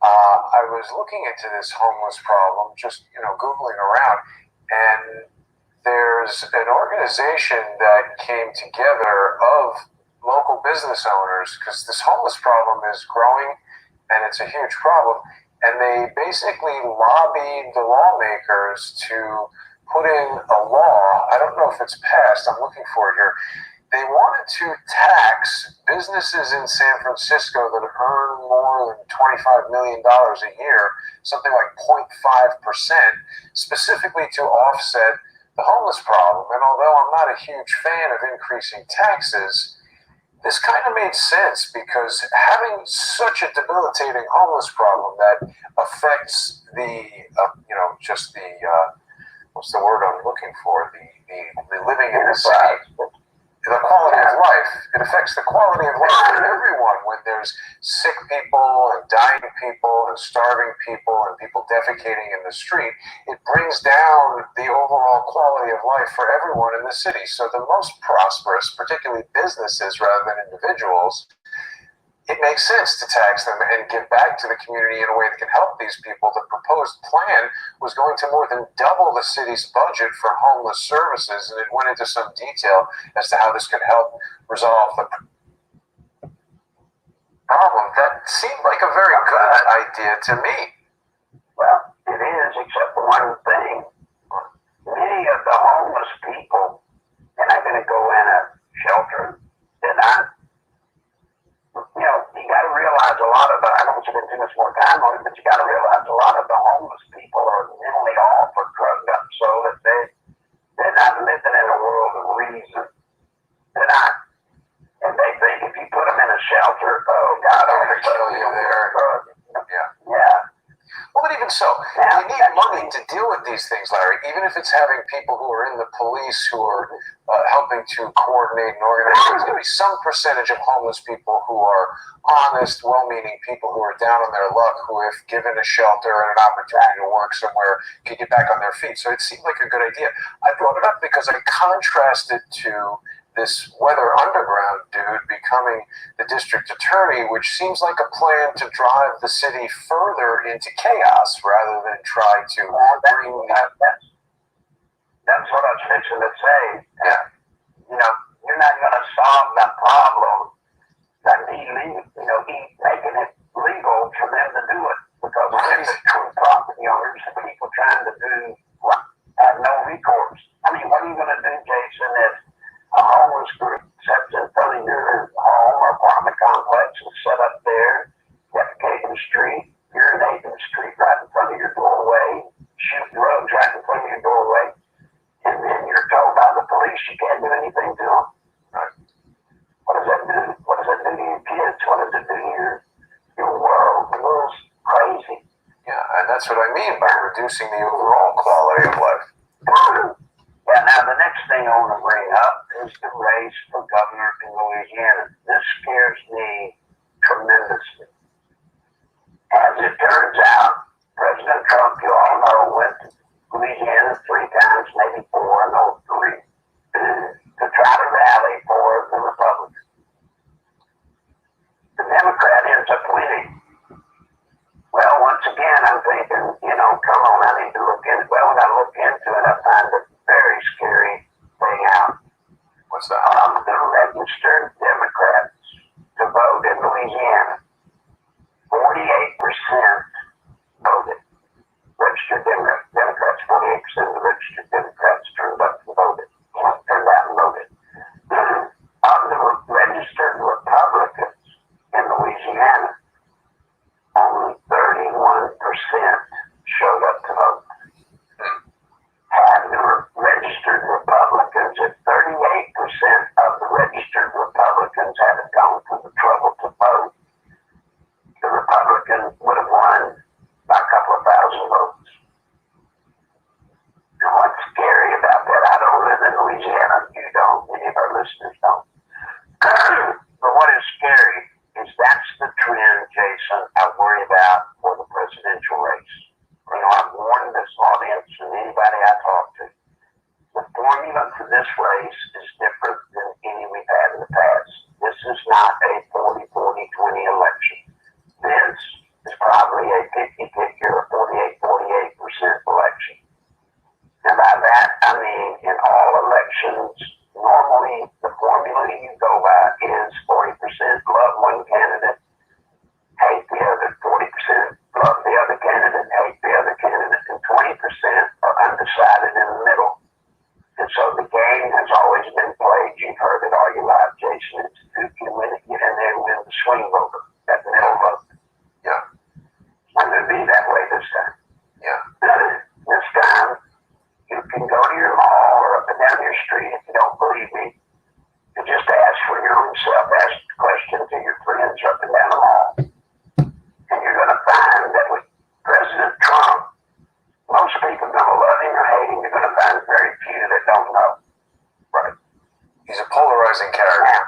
I was looking into this homeless problem, just, Googling around, and there's an organization that came together of local business owners, because this homeless problem is growing and it's a huge problem, and they basically lobbied the lawmakers to put in a law. I don't know if it's passed. I'm looking for it here. They wanted to tax businesses in San Francisco that earn more than $25 million a year, something like 0.5%, specifically to offset the homeless problem. And although I'm not a huge fan of increasing taxes, this kind of made sense, because having such a debilitating homeless problem that affects the, what's the word I'm looking for? The living in the city. The quality of life. It affects the quality of life of everyone when there's sick people and dying people and starving people and people defecating in the street. It brings down the overall quality of life for everyone in the city. So the most prosperous, particularly businesses rather than individuals, it makes sense to tax them and give back to the community in a way that can help these people. The proposed plan was going to more than double the city's budget for homeless services, and it went into some detail as to how this could help resolve the problem. That seemed like a very good idea to me. Well, it is, except for one thing. Many of the homeless people, and I'm going to go in a shelter, you got to realize a lot of the, I don't want to spend too much more time on it, but you got to realize a lot of the homeless people are mentally off or drugged up so that they're not living in a world of reason. They're not. And they think if you put them in a shelter, oh God, I'm going to kill you there. Yeah. Well, but even so, you need money to deal with these things, Larry, even if it's having people who are in the police who are helping to coordinate and organize. There's going to be some percentage of homeless people who are honest, well-meaning people who are down on their luck, who, if given a shelter and an opportunity to work somewhere, can get back on their feet. So it seemed like a good idea. I brought it up because I contrasted to this Weather Underground dude becoming the district attorney, which seems like a plan to drive the city further into chaos rather than try to bring that. That's what I was fixing to say. Yeah. You're not going to solve that problem by making it legal for them to do it, because these true property owners and people trying to do have no recourse. I mean, what are you going to do, Jason, if a homeless group sets in front of your home or apartment complex and set up there, defecate in the street, urinate in the street right in front of your doorway, shoot drugs right in front of your doorway, and then you're told by the police you can't do anything to them? Right. What does that do? What does that do to your kids? What does it do to your world? The world's crazy. Yeah, and that's what I mean by reducing the overall quality of life. Yeah, now the next thing I want to bring up is the race for governor in Louisiana. This scares me tremendously. As it turns out, President Trump, you all know, went to Louisiana 3 times, maybe 4, no 3, to try to rally for the Republicans. The Democrat ends up winning. Well, once again, I'm thinking, come on, I need to look into it. Well, when I look into it, I find a very scary thing out. What's that? The registered Democrats to vote in Louisiana, 48% voted. Registered Democrats, 48% of the registered Democrats turned out and voted. Of the Louisiana, only 31% showed up to vote. Had the registered Republicans, if 38% of the registered Republicans had gone to the trouble to vote, the Republican would have won by a couple of thousand votes. And what's scary about that, I don't live in Louisiana, you don't, many of our listeners don't. But what is scary is that's the trend, Jason, I worry about for the presidential race. You know, I've warned this audience and anybody I talk to. The formula for this race is different than any we've had in the past. This is not a 40-40-20 election. This is probably a 50-50 or 48-48% election. And by that, I mean in all elections, normally the formula you go by is 40% love one candidate, hate the other, 40% love the other candidate, hate the other candidate, and 20% are undecided in the middle. And so the game has always been played. You've heard it all your life, Jason. It's who can win it, get in there and win the swing voter, that middle vote. Yeah. It's going to be that way this time. Yeah. This time, you can go to your mall or up and down your street if you don't believe me. And just ask for your own self. Ask the question to your friends up and down the mall. And you're going to find that with President Trump, most people are going to love him or hate him. You're going to find very few that don't know. Right. He's a polarizing character.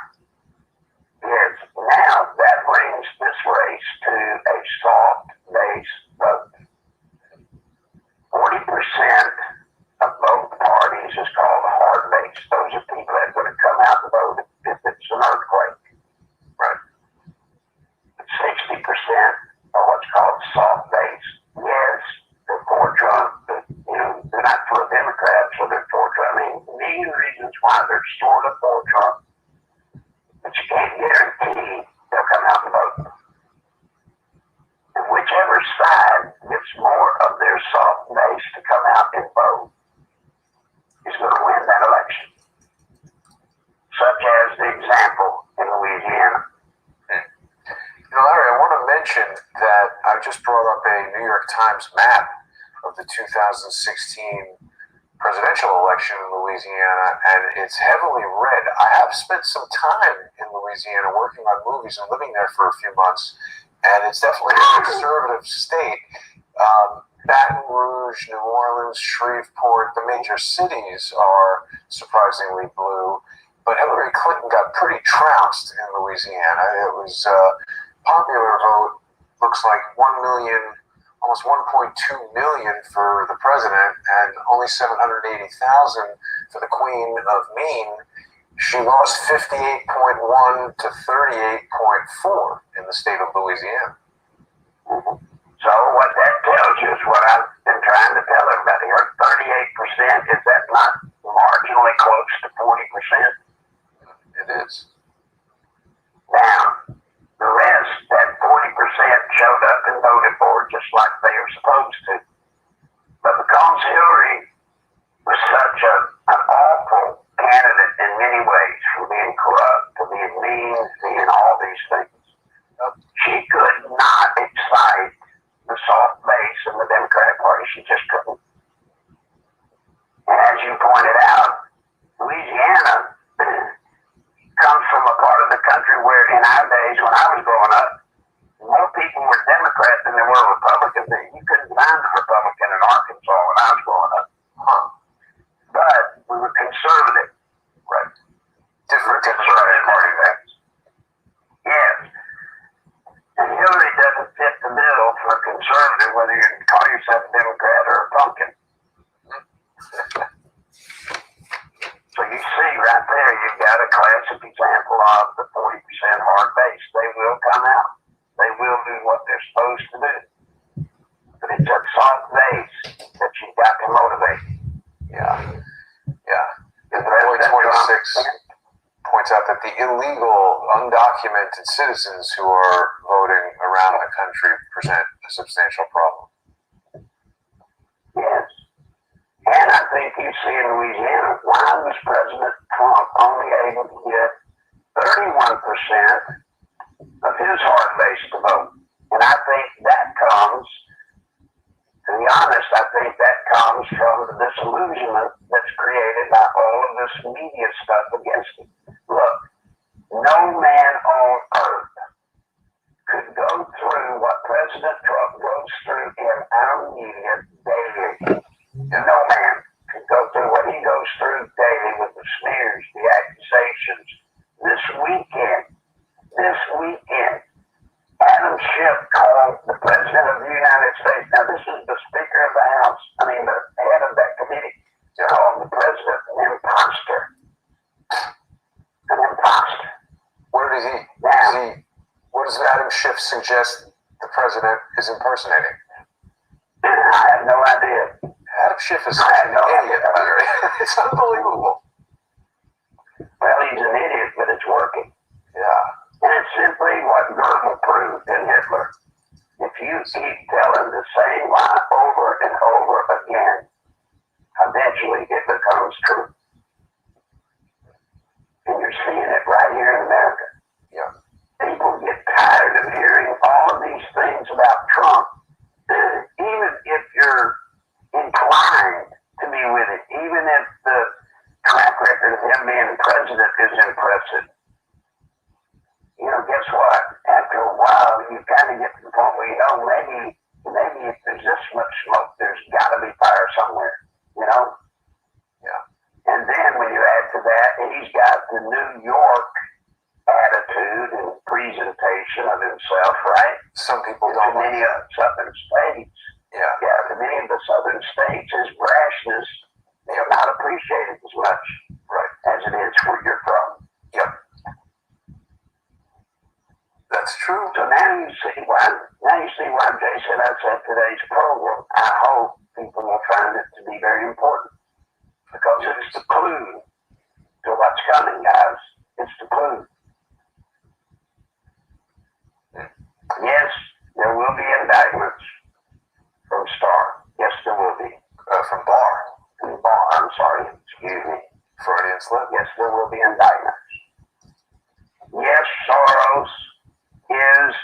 Yes. Now that brings this race to a soft base vote. 40% of both parties is called a hard base. Those are people that are going to come out and vote if it's an earthquake. Right. 60% are what's called soft base. Yes, they're for Trump, but they're not for a Democrat, so they're for Trump. I mean, a million reasons why they're sort of for Trump. But you can't guarantee they'll come out and vote. And whichever side gets more of their soft base to come out and vote is going to win that election. Such as the example in Louisiana. Larry, I want to mention that I just brought up a New York Times map of the 2016 presidential election in Louisiana, and it's heavily red. I have spent some time in Louisiana working on movies and living there for a few months, and it's definitely a conservative state. Baton Rouge, New Orleans, Shreveport, the major cities are surprisingly blue, but Hillary Clinton got pretty trounced in Louisiana. It was popular vote looks like 1 million, almost 1.2 million for the president, and only 780,000 for the Queen of Maine. She lost 58.1 to 38.4 in the state of Louisiana. So what that tells you is what I've been trying to tell everybody. Or 38%, is that not marginally close to 40%? It is. Now, the rest, that 40% showed up and voted for just like they were supposed to. But because Hillary was such an awful candidate in many ways, from being corrupt to being mean, being all these things, she could not excite the soft base in the Democratic Party. She just couldn't. And as you pointed out, Louisiana comes from a part of the country where in our days, when I was growing up, more people were Democrat than there were Republicans. You couldn't find a Republican in Arkansas when I was growing up. But we were conservative. Right. Different conservative party backs. Yes. And Hillary doesn't fit the bill for a conservative, whether you call yourself a Democrat or a pumpkin. So you see right there, you've got a classic example of the 40% hard base. They will come out. They will do what they're supposed to do. But it's that soft base that you've got to motivate. Yeah. Yeah. And the boy 26 points out that the illegal, undocumented citizens who are voting around the country present a substantial problem. Yes. And I think you see in Louisiana, why was President Trump only able to get 31% of his hard base to vote. And I think that comes, to be honest, I think that comes from the disillusionment that's created by all of this media stuff against him. Look, no man on earth could go through what President Trump goes through in our media daily. No man could go through what he goes through daily with the smears, the accusations. This weekend, Adam Schiff called the President of the United States. Now, this is the Speaker of the House, the head of that committee, called the President an imposter. An imposter. What does Adam Schiff suggest the President is impersonating? I have no idea. Adam Schiff is an idiot, Larry. It's unbelievable. Well, he's an idiot, but it's working. Yeah. And it's simply what Goebbels proved in Hitler. If you keep telling the same lie over and over again, eventually it becomes true. And you're seeing it right here in America. Yeah. People get tired of hearing all of these things about Trump. Even if you're inclined to be with it, even if the track record of him being president is impressive, guess what? After a while, you kind of get to the point where maybe if there's this much smoke, there's got to be fire somewhere, Yeah. And then when you add to that, he's got the New York attitude and presentation of himself, right? Some people To don't like many of the southern states. Yeah. Yeah, to many of the southern states, his brashness is not appreciated as much Right. as it is where you're from. Yep. That's true. So now you see why Jason, I said today's program, I hope people will find it to be very important. Because it's the clue to what's coming, guys. It's the clue. Yes, there will be indictments from Starr. Yes, there will be. From Barr. From Barr, I'm sorry, excuse me. Freudian slip. Yes, there will be indictments. Yes, Soros is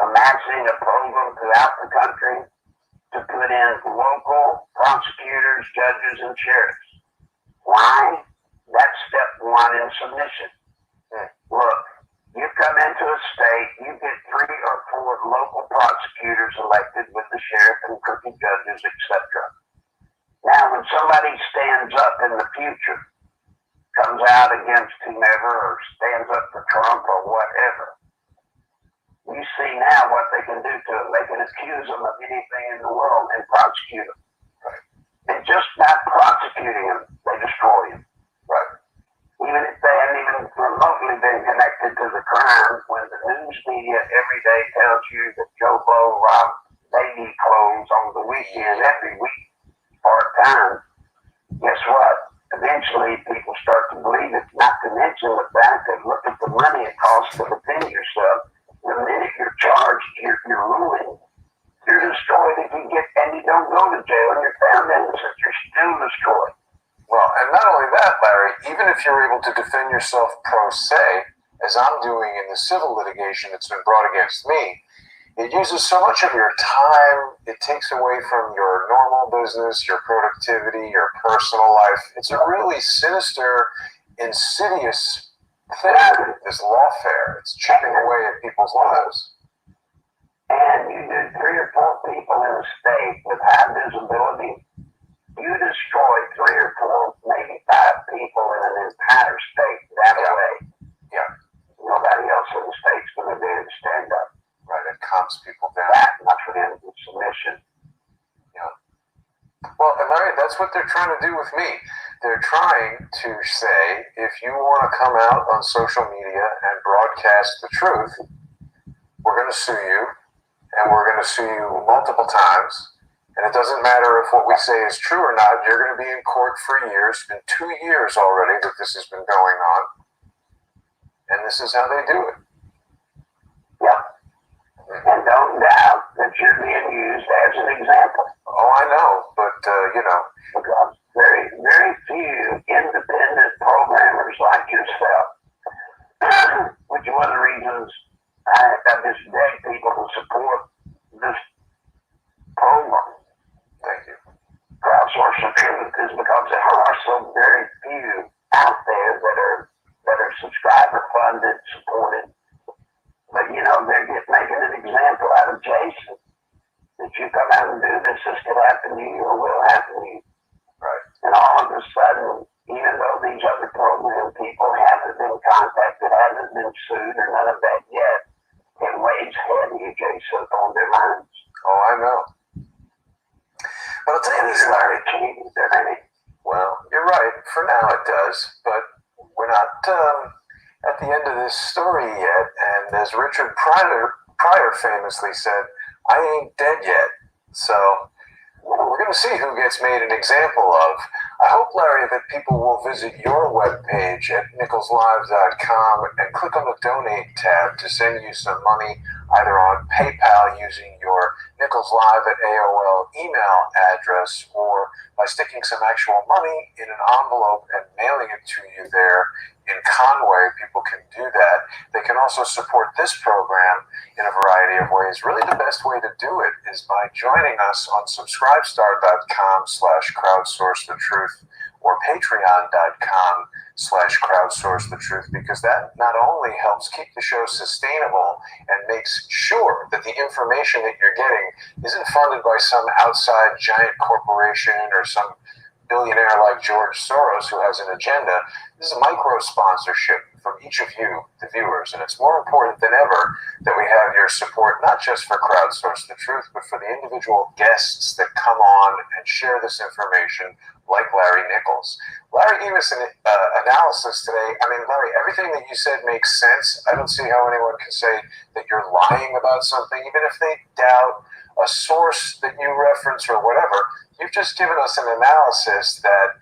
amassing a program throughout the country to put in local prosecutors, judges, and sheriffs. Why? That's step one in submission. Look, you come into a state, you get 3 or 4 local prosecutors elected with the sheriff and crooked judges, etc. Now, when somebody stands up in the future, comes out against whomever, or stands up for Trump or whatever, you see now what they can do to them. They can accuse them of anything in the world and prosecute them. Right. And just not prosecuting them, they destroy them. Right. Even if they haven't even remotely been connected to the crime, when the news media every day tells you that Joe Blow robbed baby clothes on the weekend, every week, part-time, guess what? Eventually people start to believe it, not to mention the fact that look at the money it costs to defend yourself. The minute you're charged, you're ruined. You're destroyed if you get, and you don't go to jail and you're found innocent, you're still destroyed. Well, and not only that, Larry, even if you're able to defend yourself pro se, as I'm doing in the civil litigation that's been brought against me, it uses so much of your time, it takes away from your normal business, your productivity, your personal life. It's a really sinister, insidious thing, this lawfare. It's chipping away at people's lives. And you do 3 or 4 people in a state with high visibility, you destroy 3 or 4, maybe 5 people in an entire state that way. Yeah. Nobody else in the state's going to be able to stand up. Right, it calms people down. That much for them in submission. Yeah. Well, and Larry, that's what they're trying to do with me. They're trying to say, if you want to come out on social media and broadcast the truth, we're going to sue you, and we're going to sue you multiple times. And it doesn't matter if what we say is true or not. You're going to be in court for years. It's been 2 years already that this has been going on. And this is how they do it. Yeah. And don't doubt that you're being used as an example. Oh, I know, but, Because very, very few independent programmers like yourself, which is one of the reasons I to support this program. Thank you. Crowdsource the truth is because there are so very few out there that are subscriber funded, supported. But you know, they're just making an example out of Jason. If you come out and do this, this could happen to you or will happen to you. Right. And all of a sudden, even though these other program people haven't been contacted, haven't been sued, or none of that yet, it weighs heavy, Jason, on their minds. Oh, I know. But I'll tell you this, Larry. Well, you're right. For now it does, but we're not at the end of this story yet. And as Richard Pryor famously said, I ain't dead yet. So we're going to see who gets made an example of. I hope, Larry, that people will visit your webpage at nicholslive.com and click on the donate tab to send you some money, either on PayPal using your nicholslive@AOL email address, or by sticking some actual money in an envelope and mailing it to you there in Conway. People can do that. They can also support this program in a variety of ways. Really, the best way to do it is by joining us on subscribestar.com/crowdsourcethetruth or patreon.com/crowdsourcethetruth, because that not only helps keep the show sustainable and makes sure that the information that you're getting isn't funded by some outside giant corporation or some billionaire like George Soros who has an agenda. This is a micro sponsorship from each of you, the viewers, and it's more important than ever that we have your support, not just for Crowdsource the Truth, but for the individual guests that come on and share this information, like Larry Nichols. Larry gave us an analysis today. I mean, Larry, everything that you said makes sense. I don't see how anyone can say that you're lying about something, even if they doubt a source that you reference or whatever. You've just given us an analysis that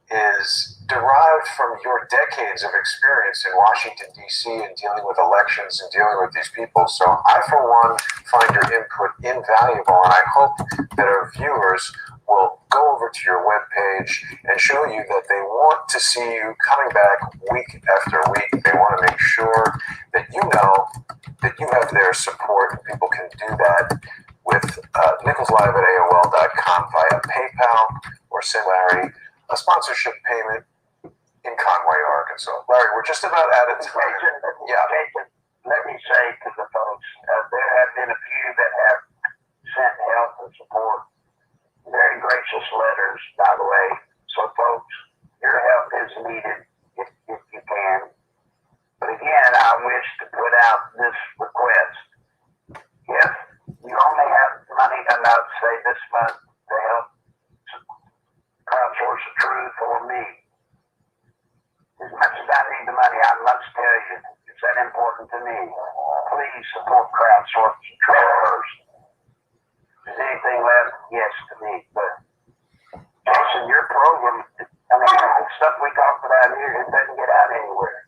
is derived from your decades of experience in Washington, D.C. and dealing with elections and dealing with these people. So I, for one, find your input invaluable, and I hope that our viewers will go over to your webpage and show you that they want to see you coming back week after week. They want to make sure that you know that you have their support. People can do that with nicholslive@AOL.com via PayPal, or send Larry a sponsorship payment in Conway, Arkansas. Larry, we're just about out of time. Jason, let me say to the folks, there have been a few that have sent help and support. Very gracious letters, by the way. So, folks, your help is needed if you can. But again, I wish to put out this request. If you only have money enough, say this month, to help Crowdsource the Truth or me, as much as I need the money, I must tell you, it's that important to me. Please support Crowdsource the Truth first. Is anything left? Yes, to me. But Jason, your program, I mean, the stuff we talked about here, it doesn't get out anywhere.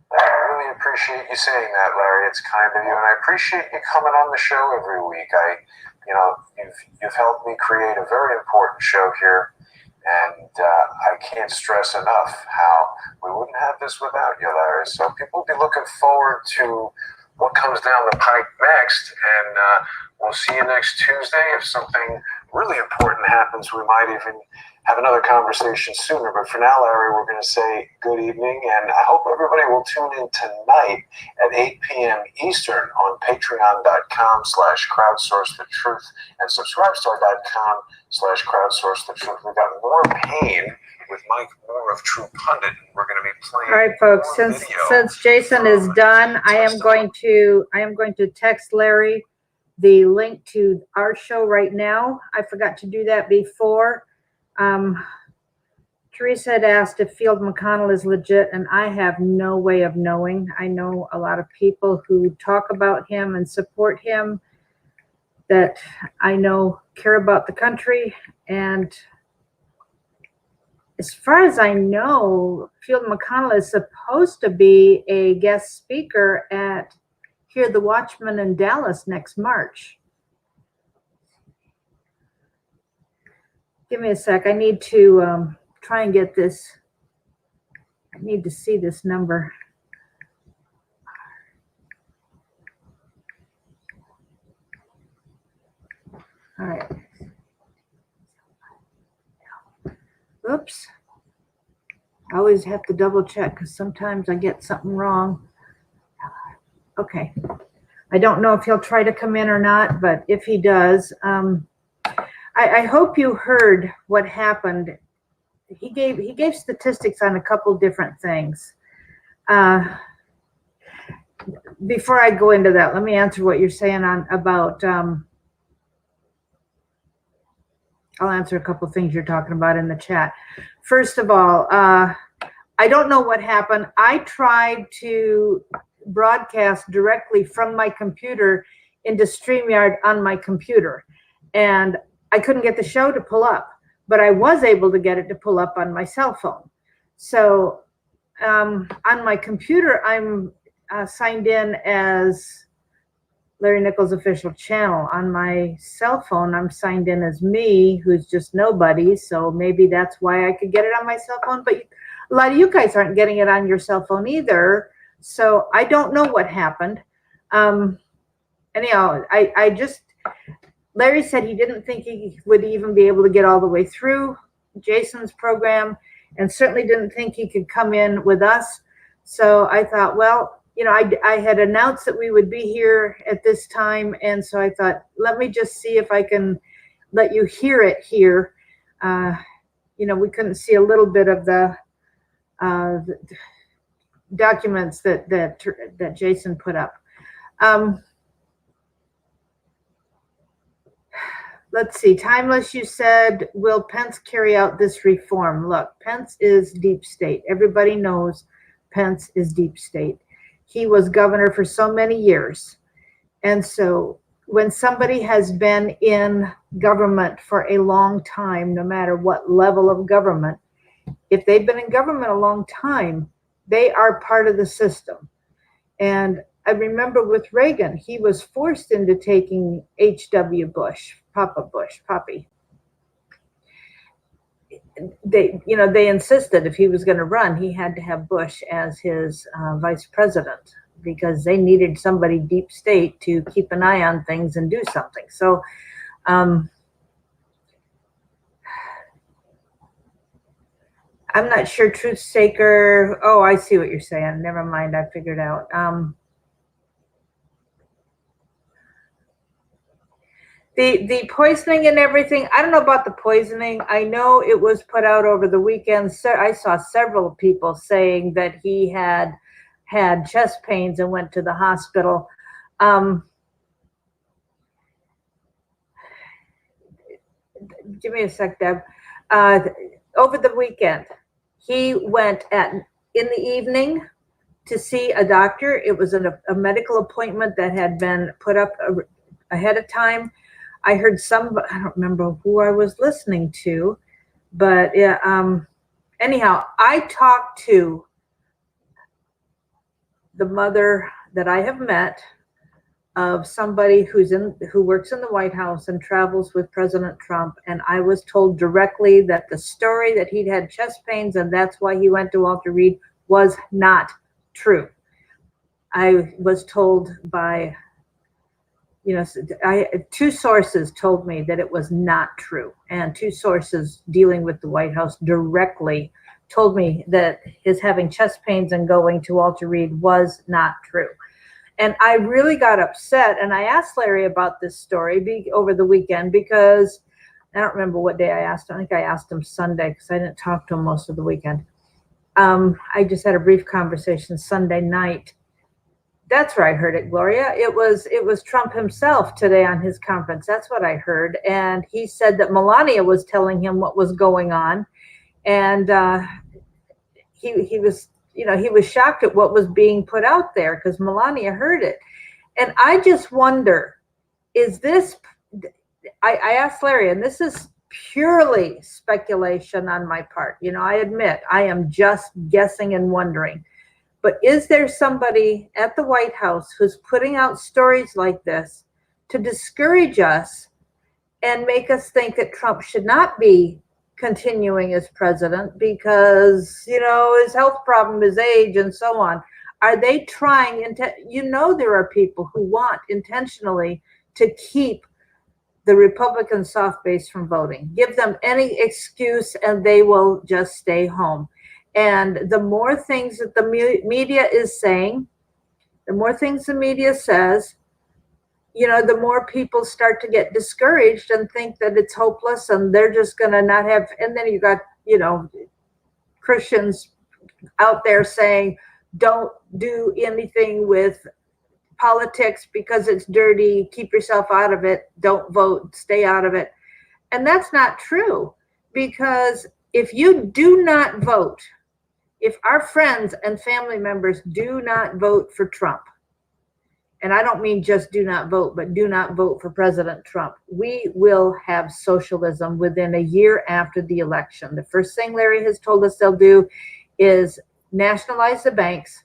I really appreciate you saying that, Larry. It's kind of you, and I appreciate you coming on the show every week. You've helped me create a very important show here, and I can't stress enough how we wouldn't have this without you, Larry. So people will be looking forward to what comes down the pike next, and we'll see you next Tuesday. If something really important happens, we might even have another conversation sooner. But for now, Larry, we're going to say good evening, and I hope everybody will tune in tonight at 8 p.m. Eastern on patreon.com/crowdsourcethetruth and subscribestar.com/crowdsourcethetruth. We've got more pain with Mike Moore of True Pundit, and we're going to be playing. All right, folks, since Jason is done, I am going to text Larry the link to our show right now. I forgot to do that before. Teresa had asked if Field McConnell is legit, and I have no way of knowing. I know a lot of people who talk about him and support him that I know care about the country, and as far as I know, Field McConnell is supposed to be a guest speaker at Hear the Watchman in Dallas next March. Give me a sec. I need to try and get this. I need to see this number. All right. Oops. I always have to double check because sometimes I get something wrong. Okay. I don't know if he'll try to come in or not, but if he does, I hope you heard what happened. He gave statistics on a couple different things. Before I go into that, let me answer what you're saying about. I'll answer a couple things you're talking about in the chat. First of all, I don't know what happened. I tried to broadcast directly from my computer into StreamYard on my computer, and I couldn't get the show to pull up, but I was able to get it to pull up on my cell phone. So on my computer, I'm signed in as Larry Nichols official channel. On my cell phone, I'm signed in as me, who's just nobody. So maybe that's why I could get it on my cell phone. But a lot of you guys aren't getting it on your cell phone either. So I don't know what happened. Anyhow, I just, Larry said he didn't think he would even be able to get all the way through Jason's program, and certainly didn't think he could come in with us. So I thought, well, you know, I had announced that we would be here at this time, and so I thought, let me just see if I can let you hear it here. You know, we couldn't see a little bit of the documents that Jason put up. Let's see, Timeless, you said, will Pence carry out this reform? Look, Pence is deep state. Everybody knows Pence is deep state. He was governor for so many years. And so when somebody has been in government for a long time, no matter what level of government, if they've been in government a long time, they are part of the system. And I remember with Reagan, he was forced into taking H.W. Bush, Poppy. They insisted if he was going to run, he had to have Bush as his vice president, because they needed somebody deep state to keep an eye on things and do something. So I'm not sure, Truth Saker. Oh, I see what you're saying. Never mind, I figured out. The poisoning and everything, I don't know about the poisoning. I know it was put out over the weekend. So I saw several people saying that he had chest pains and went to the hospital. Give me a sec, Deb. Over the weekend, he went in the evening to see a doctor. It was a medical appointment that had been put up ahead of time. I heard I don't remember who I was listening to, but yeah, anyhow, I talked to the mother that I have met of somebody who works in the White House and travels with President Trump, and I was told directly that the story that he'd had chest pains and that's why he went to Walter Reed was not true. I was told by, two sources told me that it was not true, and two sources dealing with the White House directly told me that his having chest pains and going to Walter Reed was not true. And I really got upset, and I asked Larry about this story over the weekend, because I don't remember what day I asked him. I think I asked him Sunday, because I didn't talk to him most of the weekend. I just had a brief conversation Sunday night. That's where I heard it, Gloria. It was Trump himself today on his conference. That's what I heard. And he said that Melania was telling him what was going on. And he was shocked at what was being put out there, because Melania heard it. And I just wonder, is this, I asked Larry, and this is purely speculation on my part. I admit I am just guessing and wondering. But is there somebody at the White House who's putting out stories like this to discourage us and make us think that Trump should not be continuing as president because, his health problem, his age, and so on? Are they trying there are people who want intentionally to keep the Republican soft base from voting. Give them any excuse and they will just stay home. And the more things that the media is saying, the more things the media says, the more people start to get discouraged and think that it's hopeless and they're just going to not have, and then you got, Christians out there saying, don't do anything with politics because it's dirty, keep yourself out of it, don't vote, stay out of it. And that's not true, because if you do not vote, if our friends and family members do not vote for Trump, and I don't mean just do not vote, but do not vote for President Trump, we will have socialism within a year after the election. The first thing Larry has told us they'll do is nationalize the banks,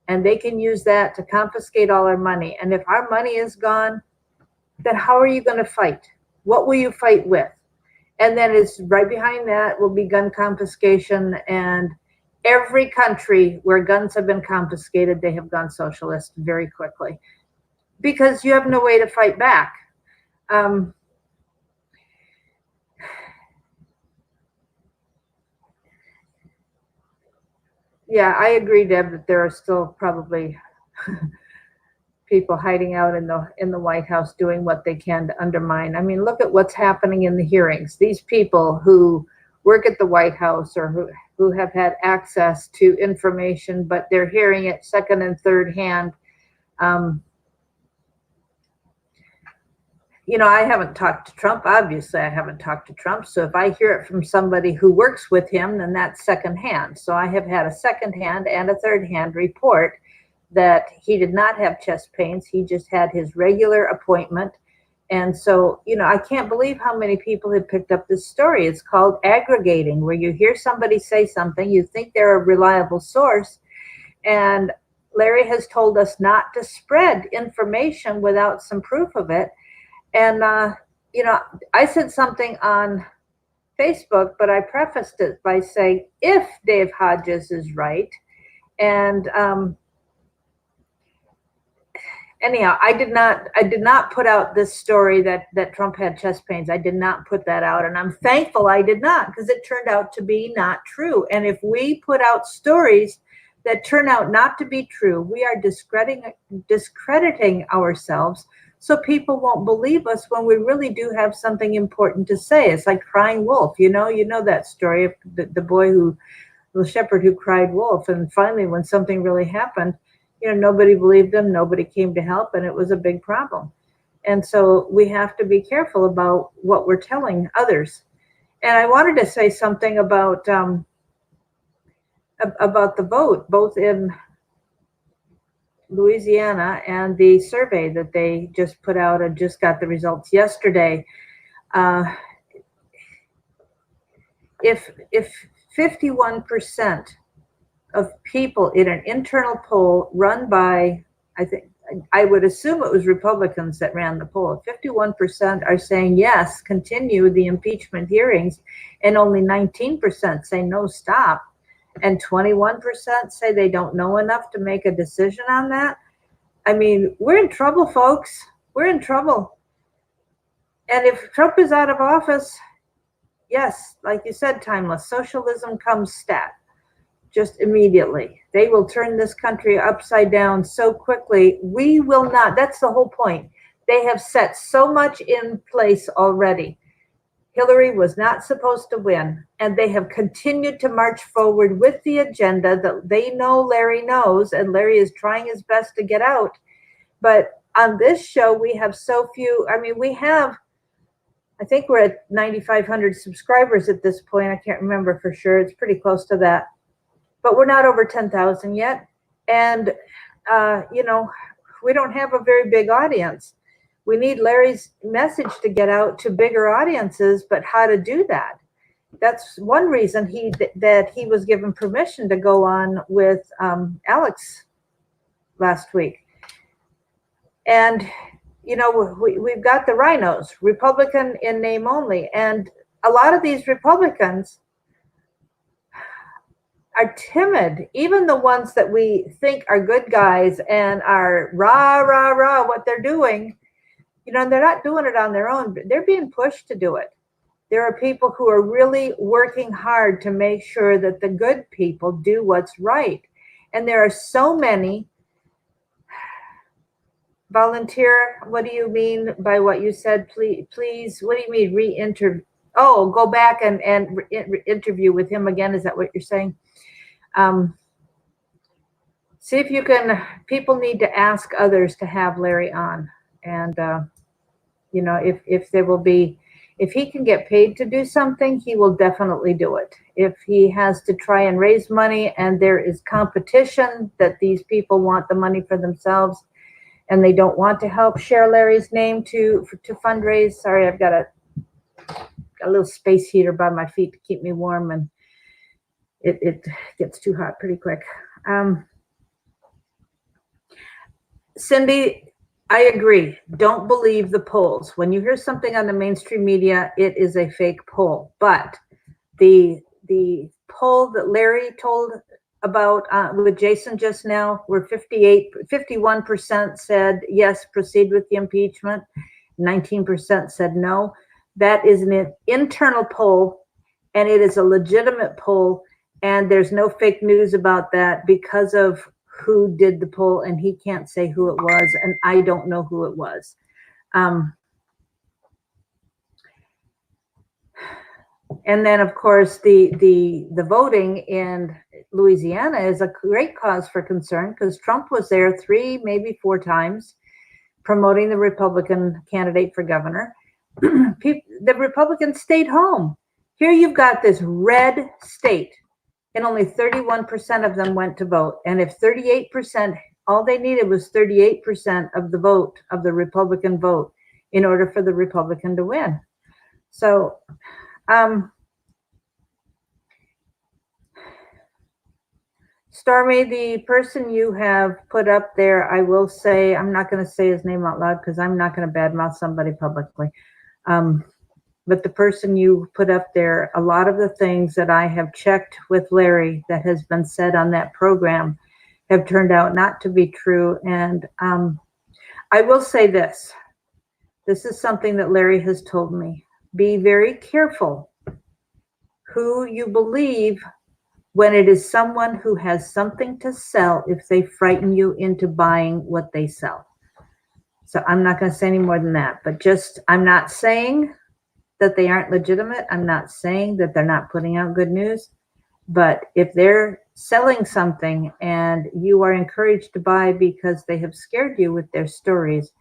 and they can use that to confiscate all our money. And if our money is gone, then how are you going to fight? What will you fight with? And then it's right behind that will be gun confiscation. And every country where guns have been confiscated, they have gone socialist very quickly, because you have no way to fight back. Yeah, I agree, Deb, that there are still probably people hiding out in the White House doing what they can to undermine. I mean, look at what's happening in the hearings. These people who work at the White House or who have had access to information, but they're hearing it second and third hand. I haven't talked to Trump. Obviously, I haven't talked to Trump. So if I hear it from somebody who works with him, then that's secondhand. So I have had a secondhand and a third-hand report that he did not have chest pains. He just had his regular appointment. And so, I can't believe how many people have picked up this story. It's called aggregating, where you hear somebody say something, you think they're a reliable source, and Larry has told us not to spread information without some proof of it. And, I said something on Facebook, but I prefaced it by saying, if Dave Hodges is right, and anyhow, I did not put out this story that Trump had chest pains. I did not put that out, and I'm thankful I did not, because it turned out to be not true. And if we put out stories that turn out not to be true, we are discrediting ourselves, so people won't believe us when we really do have something important to say. It's like crying wolf. You know that story of the boy the shepherd who cried wolf, and finally when something really happened, nobody believed him, nobody came to help, and it was a big problem. And so we have to be careful about what we're telling others. And I wanted to say something about the vote, both in Louisiana and the survey that they just put out and just got the results yesterday. If 51% of people in an internal poll run by, I would assume it was Republicans that ran the poll, 51% are saying yes, continue the impeachment hearings, and only 19% say no, stop. And 21% say they don't know enough to make a decision on that. I mean, we're in trouble, folks. We're in trouble. And if Trump is out of office, yes, like you said, timeless, socialism comes stat, just immediately. They will turn this country upside down so quickly. We will not. That's the whole point. They have set so much in place already. Hillary was not supposed to win, and they have continued to march forward with the agenda that they know Larry knows, and Larry is trying his best to get out. But on this show, we have so few. I mean, I think we're at 9,500 subscribers at this point. I can't remember for sure. It's pretty close to that. But we're not over 10,000 yet. And, we don't have a very big audience. We need Larry's message to get out to bigger audiences, but how to do that? That's one reason that he was given permission to go on with Alex last week. And, we've got the rhinos, Republican in name only. And a lot of these Republicans are timid, even the ones that we think are good guys and are rah, rah, rah, what they're doing. You know, they're not doing it on their own, but they're being pushed to do it. There are people who are really working hard to make sure that the good people do what's right. And there are so many. Volunteer, what do you mean by what you said? Please, what do you mean re-interview? Oh, go back and interview with him again. Is that what you're saying? See if you can, people need to ask others to have Larry on. And, you know, if there will be, if he can get paid to do something, he will definitely do it. If he has to try and raise money and there is competition that these people want the money for themselves and they don't want to help share Larry's name to fundraise. Sorry, I've got a little space heater by my feet to keep me warm, and it gets too hot pretty quick. Cindy, I agree. Don't believe the polls. When you hear something on the mainstream media, it is a fake poll. But the poll that Larry told about with Jason just now, where 51% said yes, proceed with the impeachment, 19% said no. That is an internal poll, and it is a legitimate poll, and there's no fake news about that because of who did the poll, and he can't say who it was, and I don't know who it was. And then, of course, the voting in Louisiana is a great cause for concern because Trump was there 3, maybe 4 times promoting the Republican candidate for governor. The Republicans stayed home. Here you've got this red state, and only 31% of them went to vote. And if 38%, all they needed was 38% of the vote, of the Republican vote, in order for the Republican to win. So, Stormy, the person you have put up there, I will say, I'm not going to say his name out loud because I'm not going to badmouth somebody publicly. But the person you put up there, a lot of the things that I have checked with Larry that has been said on that program have turned out not to be true. And I will say this. This is something that Larry has told me. Be very careful who you believe when it is someone who has something to sell if they frighten you into buying what they sell. So I'm not going to say any more than that, but just, I'm not saying that they aren't legitimate. I'm not saying that they're not putting out good news, but if they're selling something and you are encouraged to buy because they have scared you with their stories,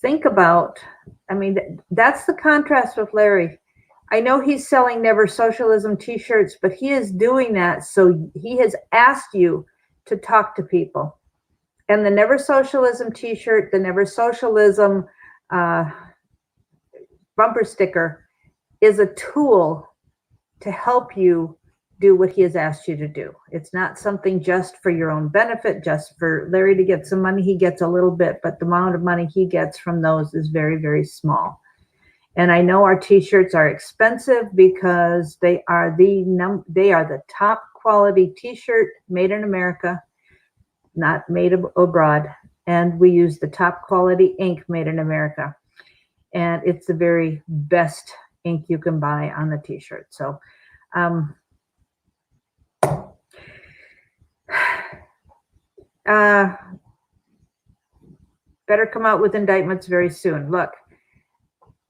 think about, I mean, that's the contrast with Larry. I know he's selling Never Socialism t-shirts, but he is doing that so he has asked you to talk to people. And the Never Socialism t-shirt, the Never Socialism bumper sticker is a tool to help you do what he has asked you to do. It's not something just for your own benefit, just for Larry to get some money. He gets a little bit, but the amount of money he gets from those is very, very small. And I know our t-shirts are expensive because they are the top quality t-shirt made in America, not made abroad. And we use the top quality ink made in America. And it's the very best ink you can buy on the t-shirt. So, better come out with indictments very soon. Look,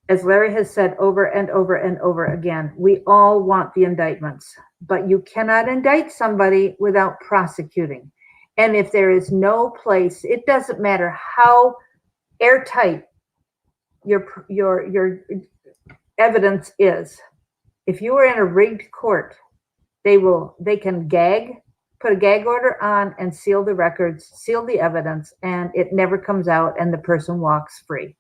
as Larry has said over and over and over again, we all want the indictments, but you cannot indict somebody without prosecuting. And if there is no place, it doesn't matter how airtight your evidence is. If you are in a rigged court, they can put a gag order on and seal the records, seal the evidence, and it never comes out and the person walks free.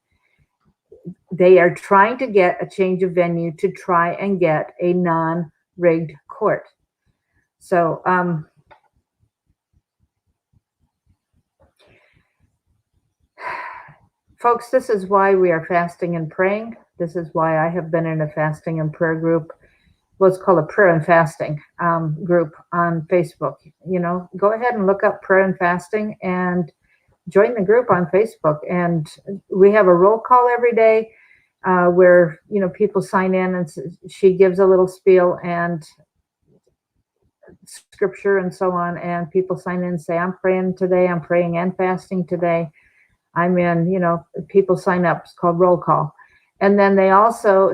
They are trying to get a change of venue to try and get a non-rigged court. So, folks, this is why we are fasting and praying. This is why I have been in a fasting and prayer group, what's called a prayer and fasting group on Facebook. You know, go ahead and look up prayer and fasting, and join the group on Facebook. And we have a roll call every day where, people sign in and she gives a little spiel and scripture and so on. And people sign in and say, I'm praying today. I'm praying and fasting today. I'm in, people sign up. It's called roll call. And then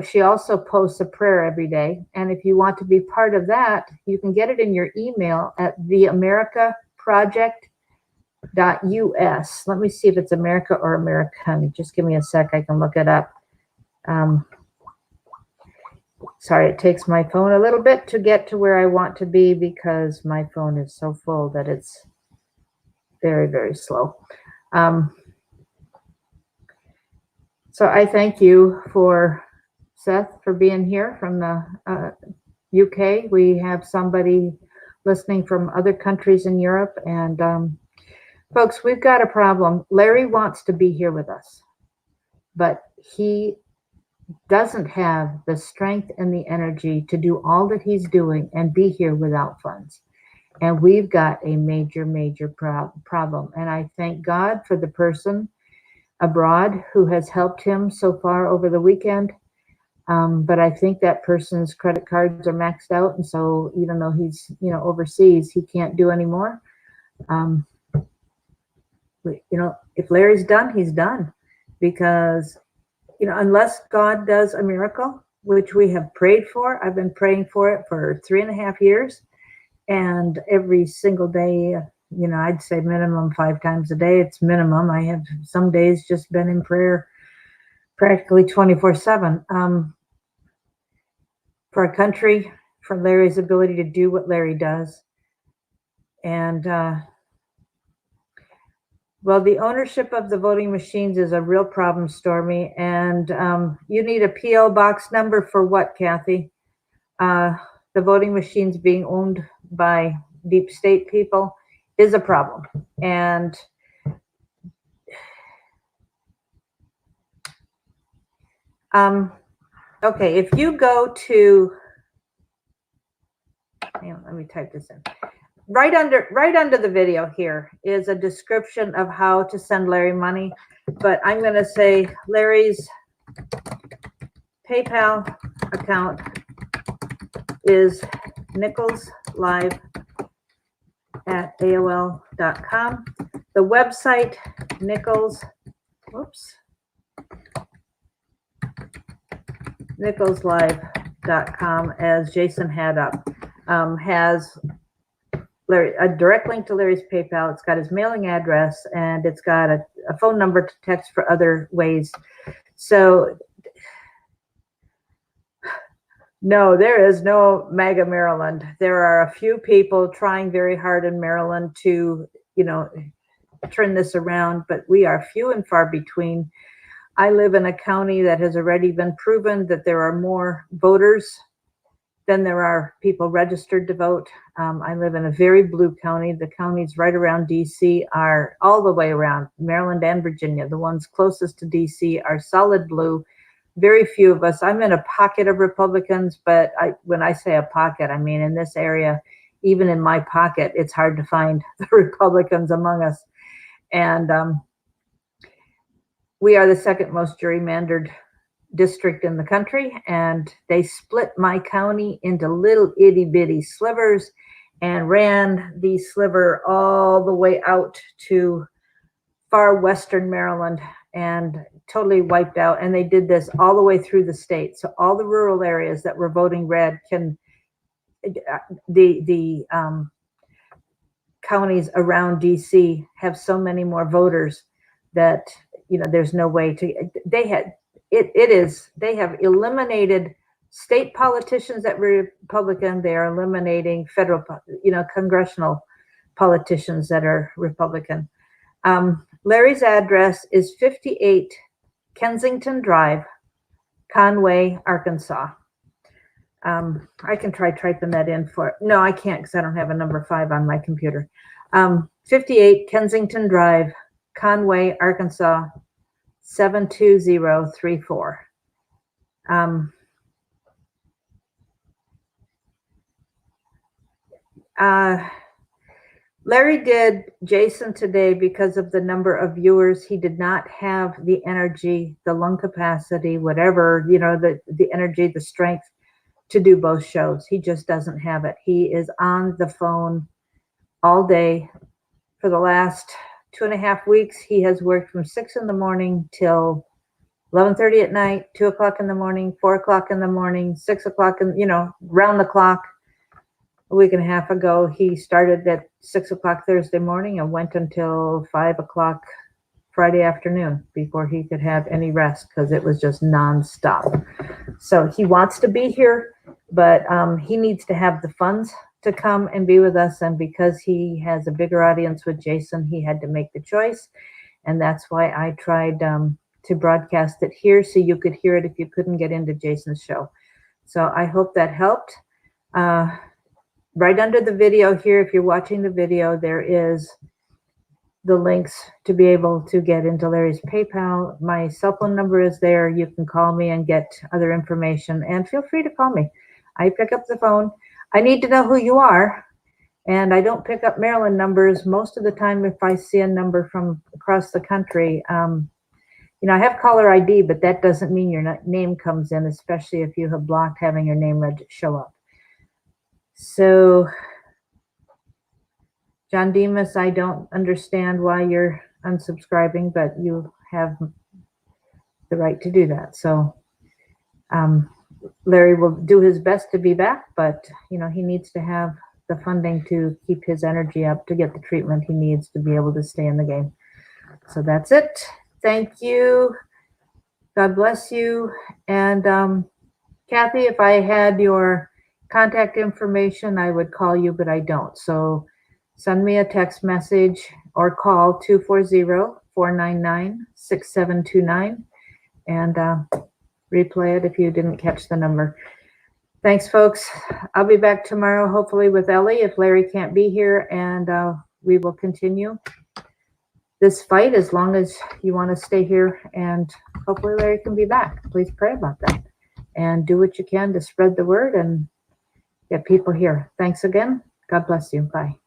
she also posts a prayer every day. And if you want to be part of that, you can get it in your email at theamericaproject.us. Let me see if it's America or American. Just give me a sec. I can look it up. Sorry, it takes my phone a little bit to get to where I want to be because my phone is so full that it's very, very slow. So I thank you Seth, for being here from the UK. We have somebody listening from other countries in Europe. And folks, we've got a problem. Larry wants to be here with us, but he doesn't have the strength and the energy to do all that he's doing and be here without funds. And we've got a major, major problem. And I thank God for the person abroad who has helped him so far over the weekend. But I think that person's credit cards are maxed out. And so even though he's, overseas, he can't do anymore. If Larry's done, he's done. Because, unless God does a miracle, which we have prayed for, I've been praying for it for 3.5 years. And every single day, I'd say minimum 5 times a day. It's minimum. I have some days just been in prayer practically 24/7 for our country, for Larry's ability to do what Larry does. And the ownership of the voting machines is a real problem, Stormy. And you need a PO box number for what, Kathy? The voting machines being owned by deep state people is a problem. And okay, if you go to, let me type this in. Right under the video here is a description of how to send Larry money. But I'm going to say Larry's PayPal account is nicholslive@aol.com. The website, nicholslive.com, as Jason had up, has Larry, a direct link to Larry's PayPal. It's got his mailing address, and it's got a phone number to text for other ways. So no, there is no MAGA Maryland. There are a few people trying very hard in Maryland to, turn this around, but we are few and far between. I live in a county that has already been proven that there are more voters than there are people registered to vote. I live in a very blue county. The counties right around DC are all the way around, Maryland and Virginia. The ones closest to DC are solid blue. Very few of us. I'm in a pocket of Republicans, but when I say a pocket, I mean in this area, even in my pocket, it's hard to find the Republicans among us. And we are the second most gerrymandered district in the country, and they split my county into little itty bitty slivers and ran the sliver all the way out to far western Maryland and totally wiped out. And they did this all the way through the state. So all the rural areas that were voting red the counties around DC have so many more voters that, there's no way to, they have eliminated state politicians that were Republican. They are eliminating federal, congressional politicians that are Republican. Larry's address is 58 Kensington Drive, Conway, Arkansas. I can try typing that in no, I can't because I don't have a number 5 on my computer. 58 Kensington Drive, Conway, Arkansas, 72034. Larry did Jason today because of the number of viewers. He did not have the energy, the lung capacity, whatever, the energy, the strength to do both shows. He just doesn't have it. He is on the phone all day. For the last 2.5 weeks, he has worked from 6 in the morning till 11:30 at night, 2 o'clock in the morning, 4 o'clock in the morning, 6 o'clock, round the clock. A week and a half ago, he started at 6 o'clock Thursday morning and went until 5 o'clock Friday afternoon before he could have any rest because it was just nonstop. So he wants to be here, but he needs to have the funds to come and be with us. And because he has a bigger audience with Jason, he had to make the choice. And that's why I tried to broadcast it here so you could hear it if you couldn't get into Jason's show. So I hope that helped. Right under the video here, if you're watching the video, there is the links to be able to get into Larry's PayPal. My cell phone number is there. You can call me and get other information, and feel free to call me. I pick up the phone. I need to know who you are, and I don't pick up Maryland numbers most of the time. If I see a number from across the country, I have caller ID, but that doesn't mean your name comes in, especially if you have blocked having your name show up. So, John Demas, I don't understand why you're unsubscribing, but you have the right to do that. So, Larry will do his best to be back, but, he needs to have the funding to keep his energy up to get the treatment he needs to be able to stay in the game. So that's it. Thank you. God bless you. And Kathy, if I had your contact information, I would call you, but I don't. So send me a text message or call 240-499-6729 and replay it if you didn't catch the number. Thanks, folks. I'll be back tomorrow, hopefully with Ellie, if Larry can't be here, and we will continue this fight as long as you want to stay here, and hopefully Larry can be back. Please pray about that and do what you can to spread the word and get people here. Thanks again. God bless you. Bye.